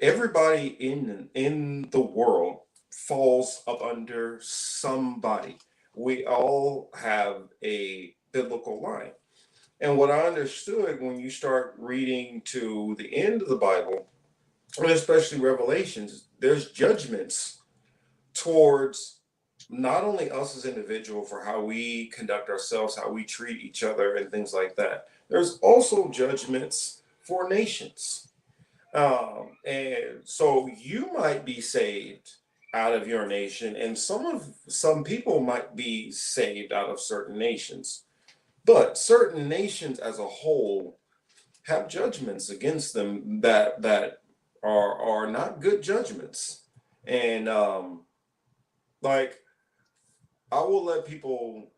everybody in the world falls up under somebody. We all have a biblical line. And what I understood when you start reading to the end of the Bible, and especially Revelations, there's judgments towards not only us as individuals for how we conduct ourselves, how we treat each other, and things like that. There's also judgments for nations. And so you might be saved out of your nation, and some people might be saved out of certain nations. But certain nations as a whole have judgments against them that are not good judgments. And like I will let people.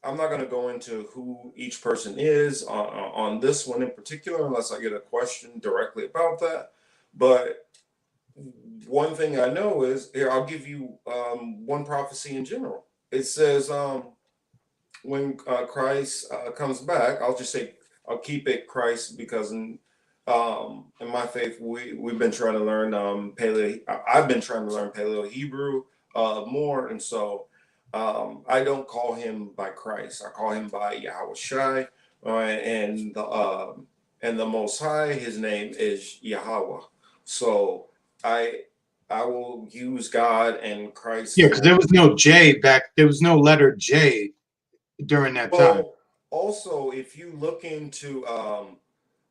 I'm not going to go into who each person is on this one in particular, unless I get a question directly about that. But one thing I know is here. I'll give you one prophecy in general. It says when Christ comes back, I'll just say I'll keep it Christ because in my faith we've been trying to learn Paleo. I've been trying to learn Paleo Hebrew more, and so I don't call him by Christ. I call him by Yahweh Shai, and the Most High. His name is Yahweh. So I I will use God and Christ. Yeah, because there was no J back. There was no letter J during that time. Well, also, if you look into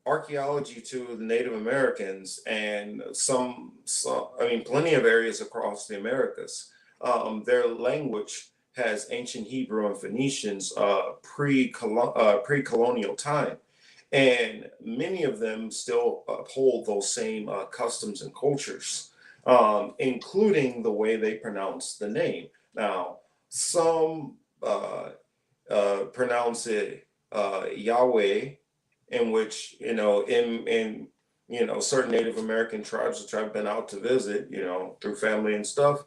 archaeology to the Native Americans and I mean, plenty of areas across the Americas, their language has ancient Hebrew and Phoenicians pre-colonial time. And many of them still uphold those same customs and cultures, including the way they pronounce the name. Now, some pronounce it Yahweh, in which in certain Native American tribes which I've been out to visit, through family and stuff.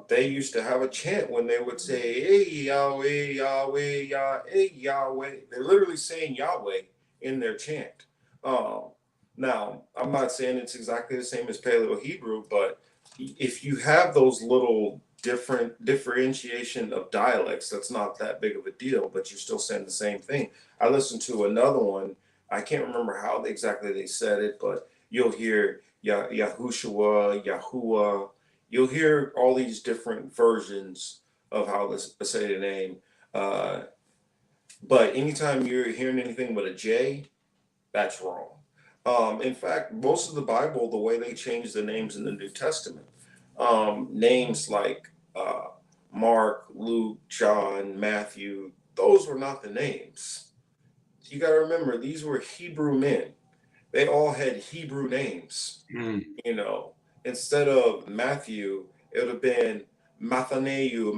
They used to have a chant when they would say, "Hey Yahweh, Yahweh, Yah, hey Yahweh." They're literally saying Yahweh in their chant. Um, Now, I'm not saying it's exactly the same as Paleo Hebrew, but if you have those little different differentiation of dialects, that's not that big of a deal, but you're still saying the same thing. I listened to another one. I can't remember how exactly they said it, but you'll hear Yahushua, Yahuwah. You'll hear all these different versions of how to say the name. Uh, but anytime you're hearing anything but a J, that's wrong. In fact, most of the Bible, the way they change the names in the New Testament, names like Mark, Luke, John, Matthew, those were not the names. You got to remember, these were Hebrew men. They all had Hebrew names. Instead of Matthew, it would have been Mathaneyu,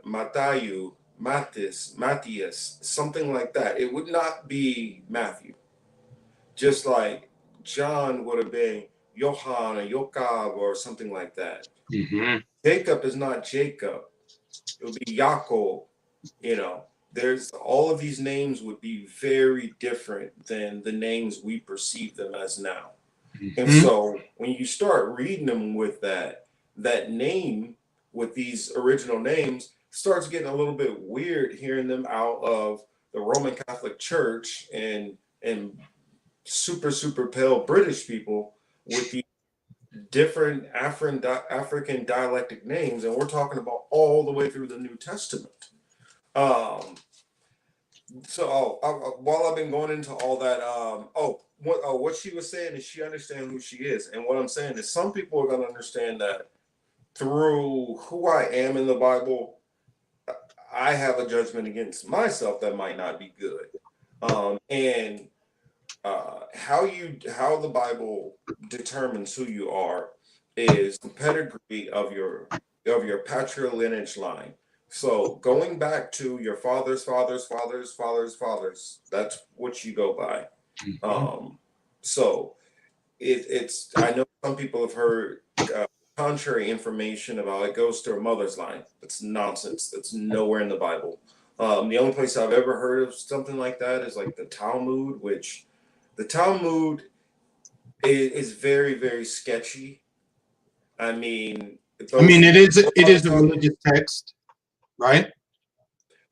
Matayu, Matthias, something like that. It would not be Matthew. Just like John would have been Johann or Jochab or something like that. Hmm. Jacob is not Jacob. It would be Yaakov. You know, there's all of these names would be very different than the names we perceive them as now. And Hmm. so when you start reading them with that name, with these original names, starts getting a little bit weird hearing them out of the Roman Catholic Church and super pale British people with the different African dialectic names, and we're talking about all the way through the New Testament. Um, so while I've been going into all that, what she was saying is she understands who she is, and what I'm saying is some people are going to understand that through who I am in the Bible. I have a judgment against myself that might not be good, and how the Bible determines who you are is the pedigree of your patrilineage line. So going back to your fathers, that's what you go by. Hmm. So it's I know some people have heard contrary information about it goes to a mother's line. That's nonsense. That's nowhere in the Bible. The only place I've ever heard of something like that is like the Talmud, which the Talmud is very sketchy. I mean, I mean, those it a lot of is a Talmud. religious text, right?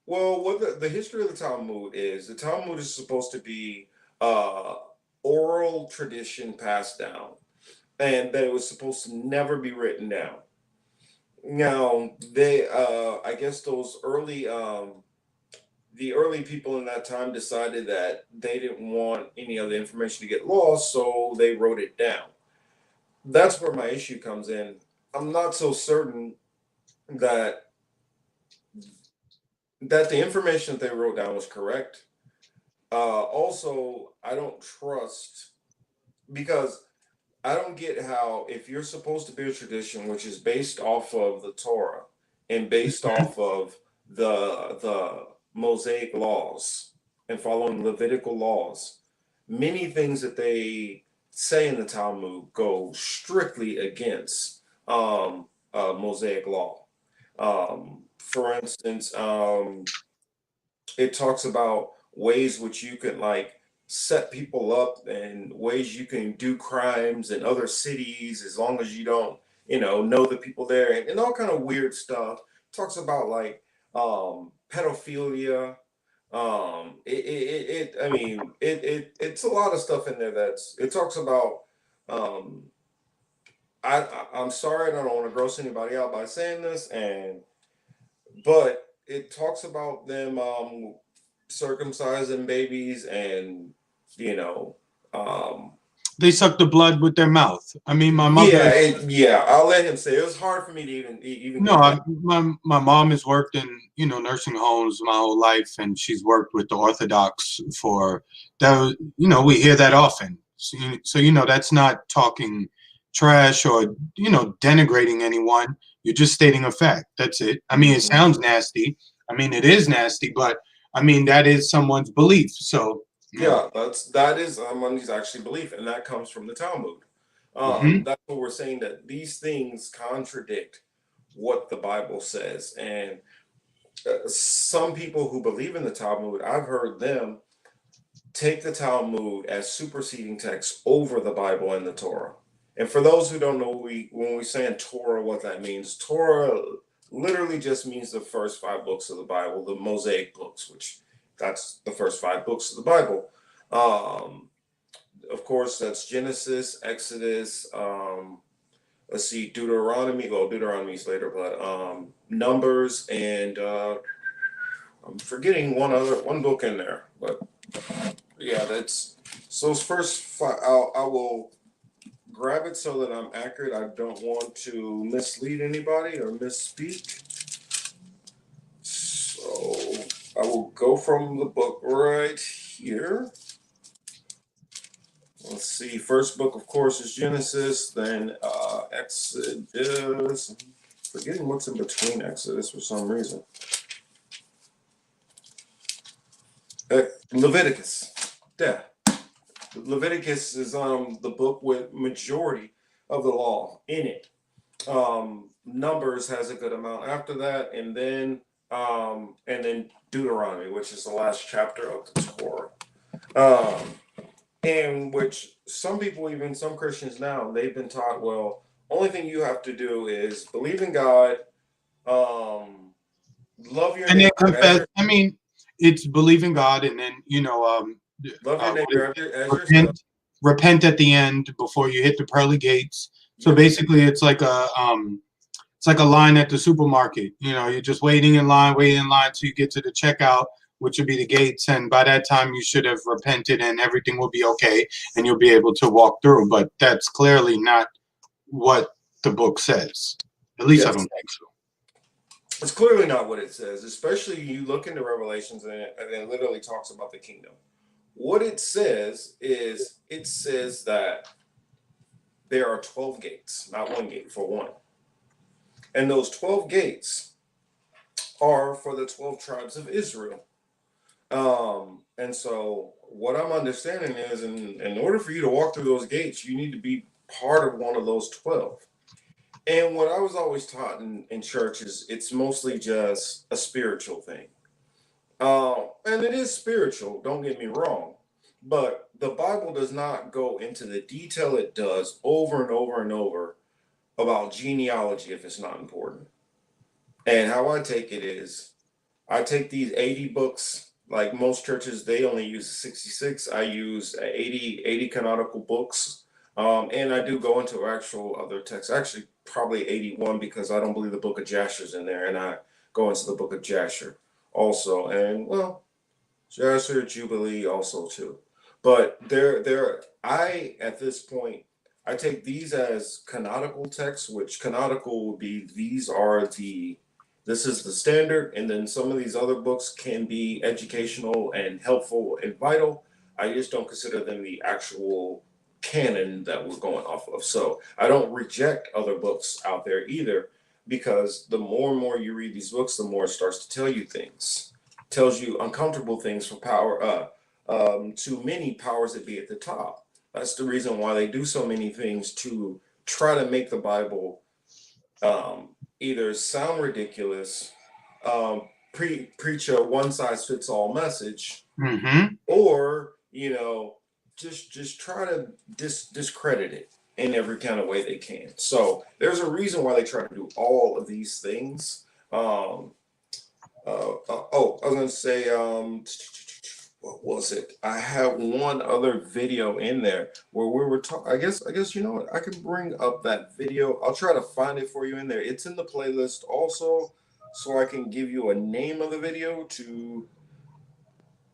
Well, what the history of the Talmud is supposed to be uh, oral tradition passed down, and that it was supposed to never be written down. Now, I guess the early people in that time decided that they didn't want any of the information to get lost, so they wrote it down. That's where my issue comes in. I'm not so certain that the information that they wrote down was correct. Also, I don't trust because I don't get how if you're supposed to be a tradition which is based off of the Torah and based off of the Mosaic laws and following Levitical laws, many things that they say in the Talmud go strictly against Mosaic law. For instance, it talks about ways which you can like set people up and ways you can do crimes in other cities as long as you don't know the people there and all kind of weird stuff. Talks about like pedophilia. I mean it's a lot of stuff in there. It talks about um I'm sorry, I don't want to gross anybody out by saying this, but it talks about them circumcising babies and you know um They suck the blood with their mouth. I mean, my mother. yeah, I'll let him say it. It was hard for me to even No, get that. my mom has worked in nursing homes my whole life, and she's worked with the Orthodox for that. We hear that often. So that's not talking trash or denigrating anyone. You're just stating a fact. That's it. I mean, it Mhm. sounds nasty. I mean, it is nasty, but I mean that is someone's belief. So Yeah, that is Money's actually belief, and that comes from the Talmud. hmm. That's what we're saying, that these things contradict what the Bible says, and some people who believe in the Talmud, I've heard them take the Talmud as superseding text over the Bible and the Torah. And for those who don't know, when we say in Torah, what that means, Torah literally just means the first five books of the Bible, the Mosaic books, which that's the first five books of the Bible. Um, of course, that's Genesis, Exodus. Let's see, Deuteronomy. Well, Deuteronomy's later, but Numbers, and I'm forgetting one book in there, but yeah, that's so those first five. I will grab it so that I'm accurate. I don't want to mislead anybody or misspeak. So I will go from the book right here. Let's see. First book, of course, is Genesis. Then Exodus. I'm forgetting what's in between Exodus for some reason. Leviticus. Yeah. Leviticus is the book with majority of the law in it. Numbers has a good amount after that, and then Deuteronomy, which is the last chapter of the Torah. In which some people, even some Christians now, they've been taught, well, only thing you have to do is believe in God, love your And then neighbor as confess. your I mean, it's believe in God, and then love your what is neighbor it? as yourself. Repent at the end before you hit the pearly gates. So Yep. basically, it's like a line at the supermarket. You know, you're just waiting in line till you get to the checkout, which would be the gates. And by that time, you should have repented and everything will be okay and you'll be able to walk through. But that's clearly not what the book says. At least I Yes. don't think so. It's clearly not what it says, especially you look into Revelations and it literally talks about the kingdom. What it says is it says that there are 12 gates, not one gate, for one. And those 12 gates are for the 12 tribes of Israel. And so what I'm understanding is in order for you to walk through those gates, you need to be part of one of those 12. And what I was always taught in church is it's mostly just a spiritual thing. And it is spiritual, don't get me wrong. But the Bible does not go into the detail it does over and over and over about genealogy if it's not important. And how I take it is I take these 80 books, like most churches, they only use 66. I use 80 canonical books. And I do go into actual other texts, actually probably 81 because I don't believe the book of Jasher's in there. And I go into the book of Jasher also. And well, Jasher, Jubilee also too. But I, at this point, I take these as canonical texts, which canonical would be this is the standard, and then some of these other books can be educational and helpful and vital. I just don't consider them the actual canon that we're going off of. So I don't reject other books out there either, because the more and more you read these books, the more it starts to tell you things, tells you uncomfortable things for too many powers that be at the top. That's the reason why they do so many things to try to make the Bible either sound ridiculous, preach a one size fits all message, or just try to discredit it in every kind of way they can. So there's a reason why they try to do all of these things. I was gonna say, what was it? I have one other video in there where we were talking. I guess you know what? I can bring up that video. I'll try to find it for you in there. It's in the playlist also, so I can give you a name of the video to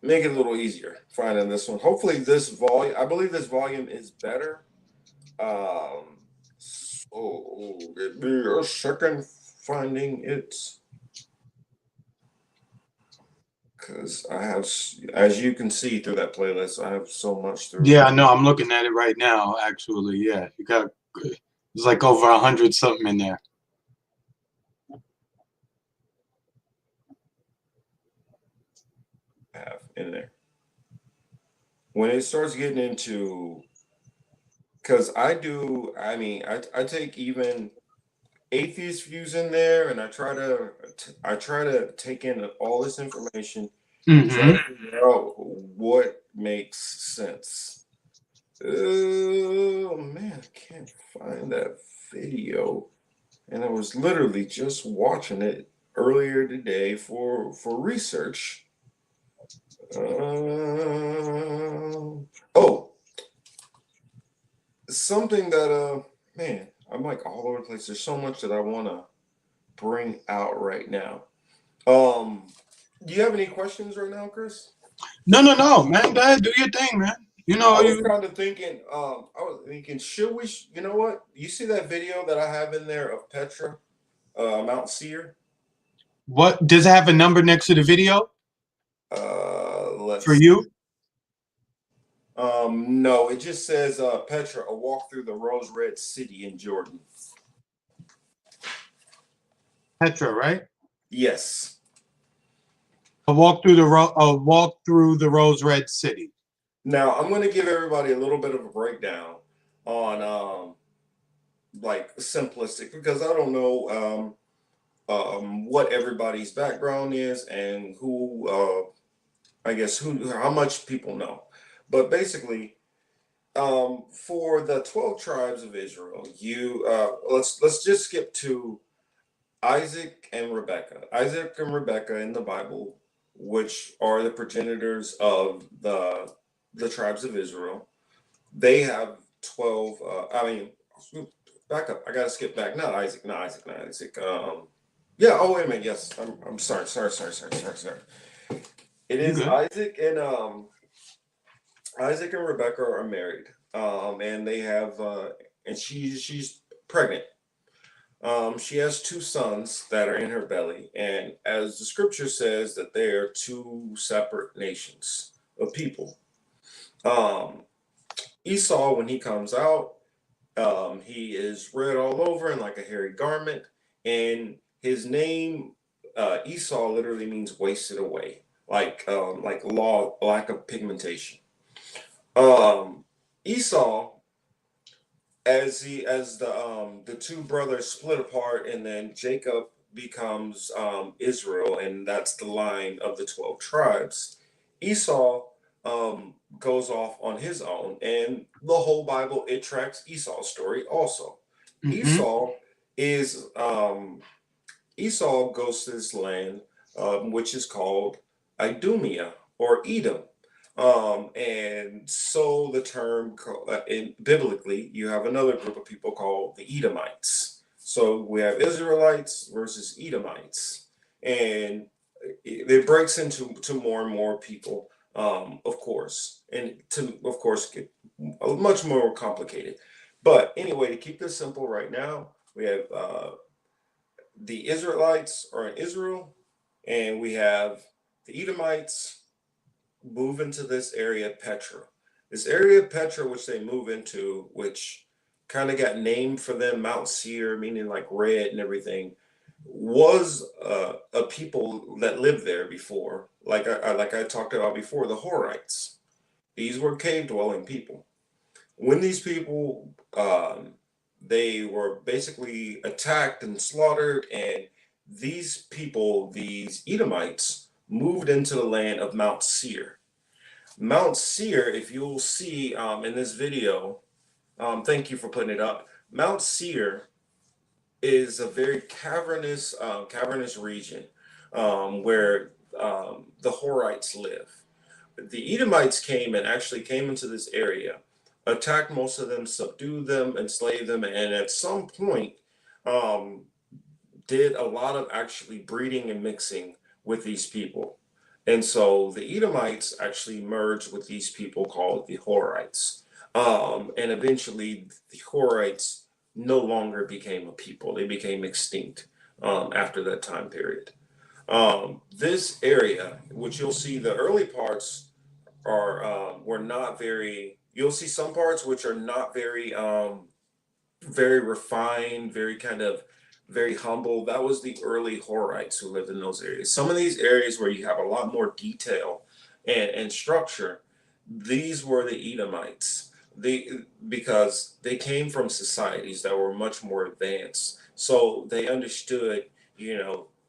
make it a little easier finding this one. Hopefully, this volume. I believe this volume is better. So give me a second finding it. Because I have, as you can see through that playlist, I have so much through it. Yeah, no, I'm looking at it right now. Actually, yeah, you got it's like over 100 something in there. Have in there. When it starts getting into, because I take even atheist views in there, and I try to take in all this information, try to figure out what makes sense. Oh man, I can't find that video. And I was literally just watching it earlier today for research. Oh, something that man, I'm like all over the place. There's so much that I want to bring out right now. Do you have any questions right now, Chris? No, man. Go ahead, do your thing, man. You know I was you. kind of thinking. Should we? You know what? You see that video that I have in there of Petra, Mount Seir? What does it have a number next to the video for Let's. you? No, it just says Petra, a walk through the rose red city in Jordan. Petra, right? Yes. A walk through the Rose Red City. Now, I'm going to give everybody a little bit of a breakdown on like simplistic because I don't know what everybody's background is and who I guess who how much people know. But basically, for the 12 tribes of Israel, you let's just skip to Isaac and Rebekah. Isaac and Rebekah in the Bible, which are the progenitors of the tribes of Israel, they have 12. Back up. I gotta skip back. Not Isaac. Not Isaac. Not Isaac. Yeah. Oh wait a minute. Yes. I'm sorry. Sorry. It You is good? Isaac and Rebecca are married. And they have and she's pregnant. She has two sons that are in her belly, and as the scripture says, that they are two separate nations of people. Um, Esau, when he comes out, he is red all over and like a hairy garment, and his name Esau literally means wasted away, like lack of pigmentation. Um, Esau, as the two brothers split apart, and then Jacob becomes Israel, and that's the line of the 12 tribes. Esau goes off on his own, and the whole Bible it tracks Esau's story also. Mm-hmm. Esau is Esau goes to this land, which is called Idumea or Edom. And so the term, biblically, you have another group of people called the Edomites. So we have Israelites versus Edomites. And it breaks into more and more people, of course, and to, of course, get much more complicated. But anyway, to keep this simple right now, we have the Israelites are in Israel, and we have the Edomites move into this area Petra. This area of Petra, which they move into, which kind of got named for them, Mount Seir, meaning like red and everything, was a people that lived there before. Like I talked about before, the Horites. These were cave dwelling people. When these people they were basically attacked and slaughtered, and these people, these Edomites, moved into the land of Mount Seir. Mount Seir, if you'll see in this video, thank you for putting it up. Mount Seir is a very cavernous region where the Horites live. The Edomites came and actually came into this area, attacked most of them, subdued them, enslaved them, and at some point um, did a lot of actually breeding and mixing with these people. And so the Edomites actually merged with these people called the Horites. And eventually the Horites no longer became a people. They became extinct after that time period. This area, which you'll see the early parts are were not very, you'll see some parts which are not very refined, very kind of very humble. That was the early Horites who lived in those areas. Some of these areas where you have a lot more detail and structure, these were the Edomites. Because they came from societies that were much more advanced. So they understood,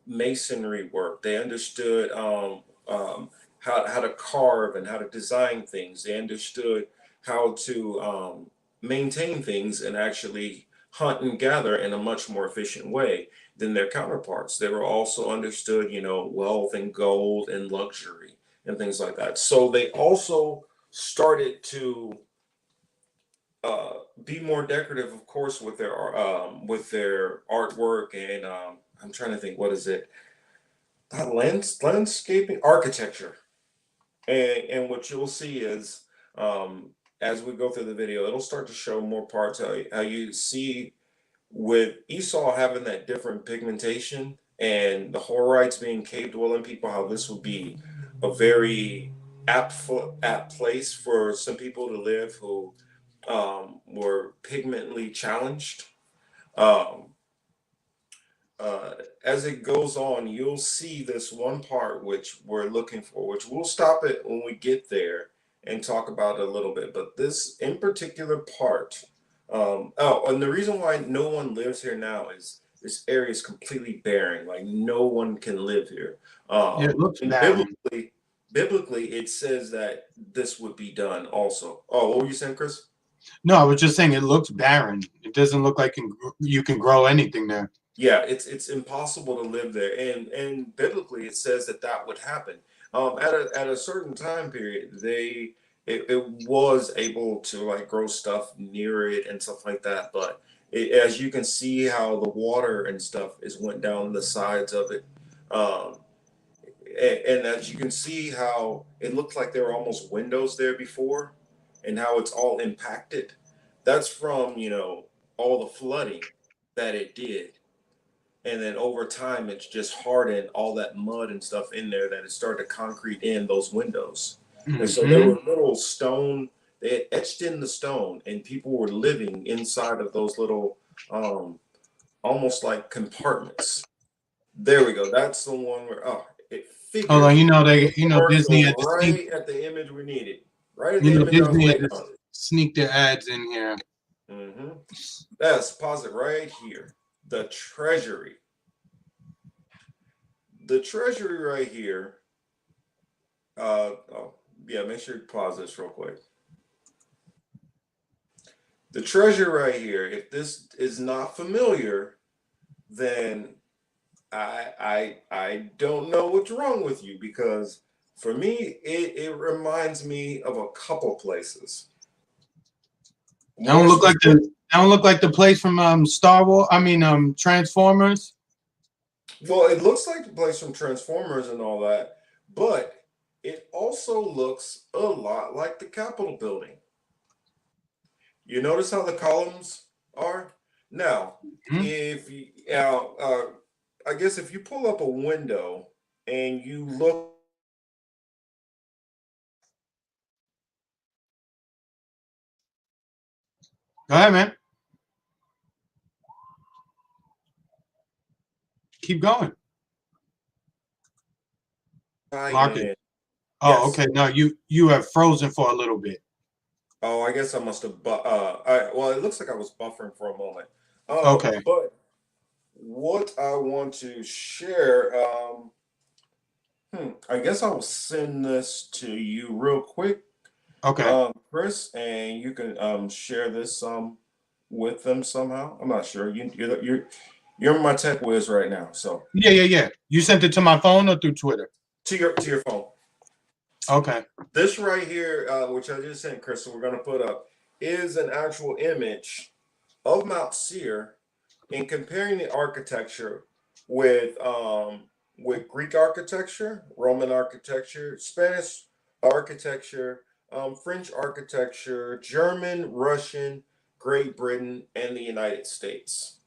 masonry work. They understood how to carve and how to design things. They understood how to maintain things and actually hunt and gather in a much more efficient way than their counterparts. They were also understood, wealth and gold and luxury and things like that. So they also started to be more decorative, of course, with their artwork and I'm trying to think, what is it? Not landscaping, architecture. And what you'll see is as we go through the video, it'll start to show more parts how you see with Esau having that different pigmentation and the Horites being cave dwelling people, how this would be a very apt place for some people to live who were pigmentally challenged. Um, uh, as it goes on, you'll see this one part which we're looking for, which we'll stop it when we get there and talk about it a little bit. But this in particular part, oh, and the reason why no one lives here now is this area is completely barren. Like no one can live here. Yeah, it looks And barren. biblically, it says that this would be done also. Oh, what were you saying, Chris? No, I was just saying it looks barren. It doesn't look like you can grow anything there. Yeah, it's impossible to live there, and biblically it says that that would happen. At a certain time period, it was able to like grow stuff near it and stuff like that. But as you can see, how the water and stuff is went down the sides of it, um, and as you can see how it looked like there were almost windows there before, and how it's all impacted. That's from all the flooding that it did, and then over time it's just hardened all that mud and stuff in there that it started to concrete in those windows. And so there Hmm. were little stone, they had etched in the stone, and people were living inside of those little um almost like compartments. There we go, that's the one where, oh, it Hold on, figures Disney commercial had to sneak. right at the image we needed, right at the image I was Disney had waiting to on. sneak their ads in here. Hmm. That's pause it right here. The treasury, the treasury right here. Oh, yeah, make sure you pause this real quick. The treasure right here, if this is not familiar, then I don't know what's wrong with you, because for me it reminds me of a couple places. They don't More look like the specific, they don't look like the place from Star Wars. I mean Transformers. well, it looks like the place from Transformers and all that, but it also looks a lot like the Capitol building. You notice how the columns are? Now, Hmm? if you, I guess if you pull up a window and you look, Go ahead, man. Keep going. Market. in, Oh, yes. okay. No, you have frozen for a little bit. Oh, I guess I must have. Well, it looks like I was buffering for a moment. Okay. But what I want to share, I guess I will send this to you real quick, Okay. Chris, and you can share this with them somehow. I'm not sure. You're my tech whiz right now, so Yeah. You sent it to my phone or through Twitter? to your phone. Okay. This right here, which I just sent, Chris, so we're gonna put up, is an actual image of Mount Seir, and comparing the architecture with Greek architecture, Roman architecture, Spanish architecture, French architecture, German, Russian, Great Britain, and the United States.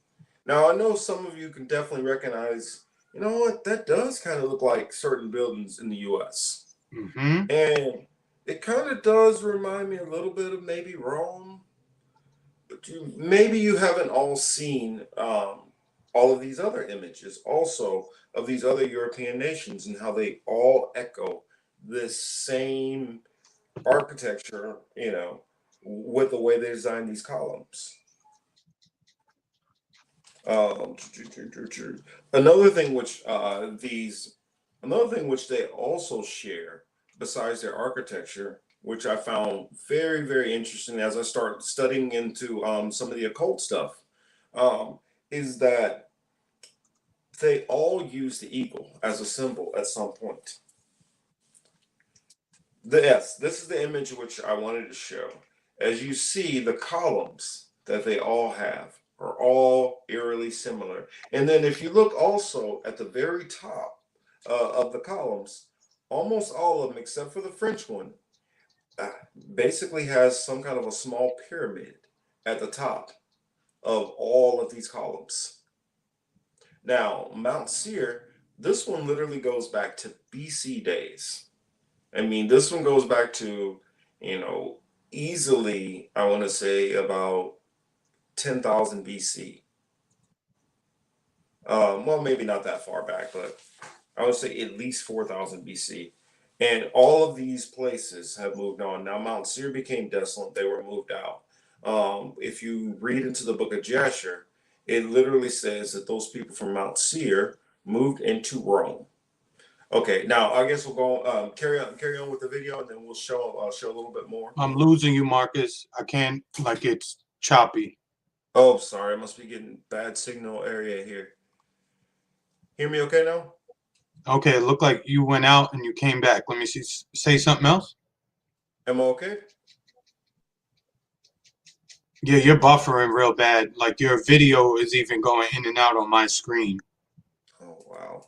Now I know some of you can definitely recognize, you know what, that does kind of look like certain buildings in the US. Mm-hmm. And it kind of does remind me a little bit of maybe Rome, but maybe you haven't all seen all of these other images also of these other European nations and how they all echo this same architecture, with the way they design these columns. Um, another thing which another thing which they also share besides their architecture, which I found very, very interesting as I started studying into some of the occult stuff, um, is that they all use the eagle as a symbol at some point. Yes, this is the image which I wanted to show. As you see, the columns that they all have are all eerily similar. And then if you look also at the very top of the columns, almost all of them, except for the French one, uh, basically has some kind of a small pyramid at the top of all of these columns. Now, Mount Seir, this one literally goes back to BC days. I mean, this one goes back to, you know, easily, I want to say about 10,000 BC. Well, maybe not that far back, but I would say at least 4000 BC. And all of these places have moved on. Now, Mount Seir became desolate, they were moved out. If you read into the book of Jasher, it literally says that those people from Mount Seir moved into Rome. Okay, now I guess we'll go carry on with the video, and then we'll show a little bit more. I'm losing you, Marcus. I can't, like, it's choppy. Oh, sorry, I must be getting bad signal area here. Hear me okay now? Okay, it looked like you went out and you came back. Let me see. Say something else. Am I okay? Yeah, you're buffering real bad. Like your video is even going in and out on my screen. Oh wow.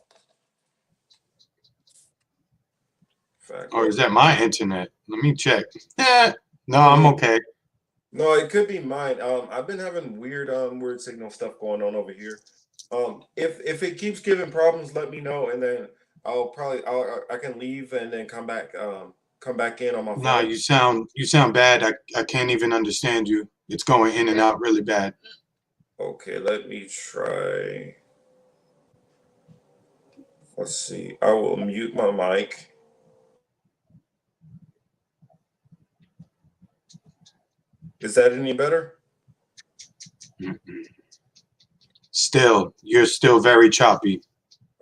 In fact, Or is that my internet? Let me check. No, I'm okay. no, it could be mine. I've been having weird signal stuff going on over here. If it keeps giving problems, let me know, and then I can leave and then come back in on my Nah, phone. you sound bad. I can't even understand you. It's going in and out really bad. Okay, let me try. Let's see. I will mute my mic. Is that any better? Still, you're still very choppy.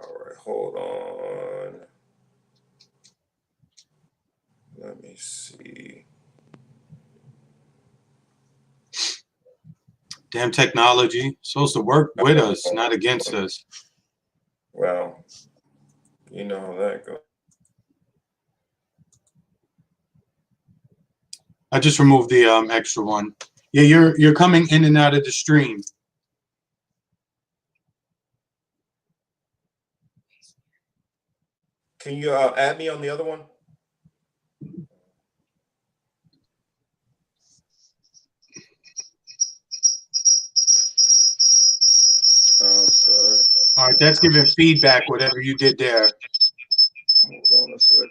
All right, hold on. Let me see. Damn technology. Supposed to work with us, not against us. Well, you know how that goes. I just removed the extra one. Yeah, you're coming in and out of the stream. Can you add me on the other one? Oh, sorry. All right, that's giving feedback, whatever you did there. Hold on a sec.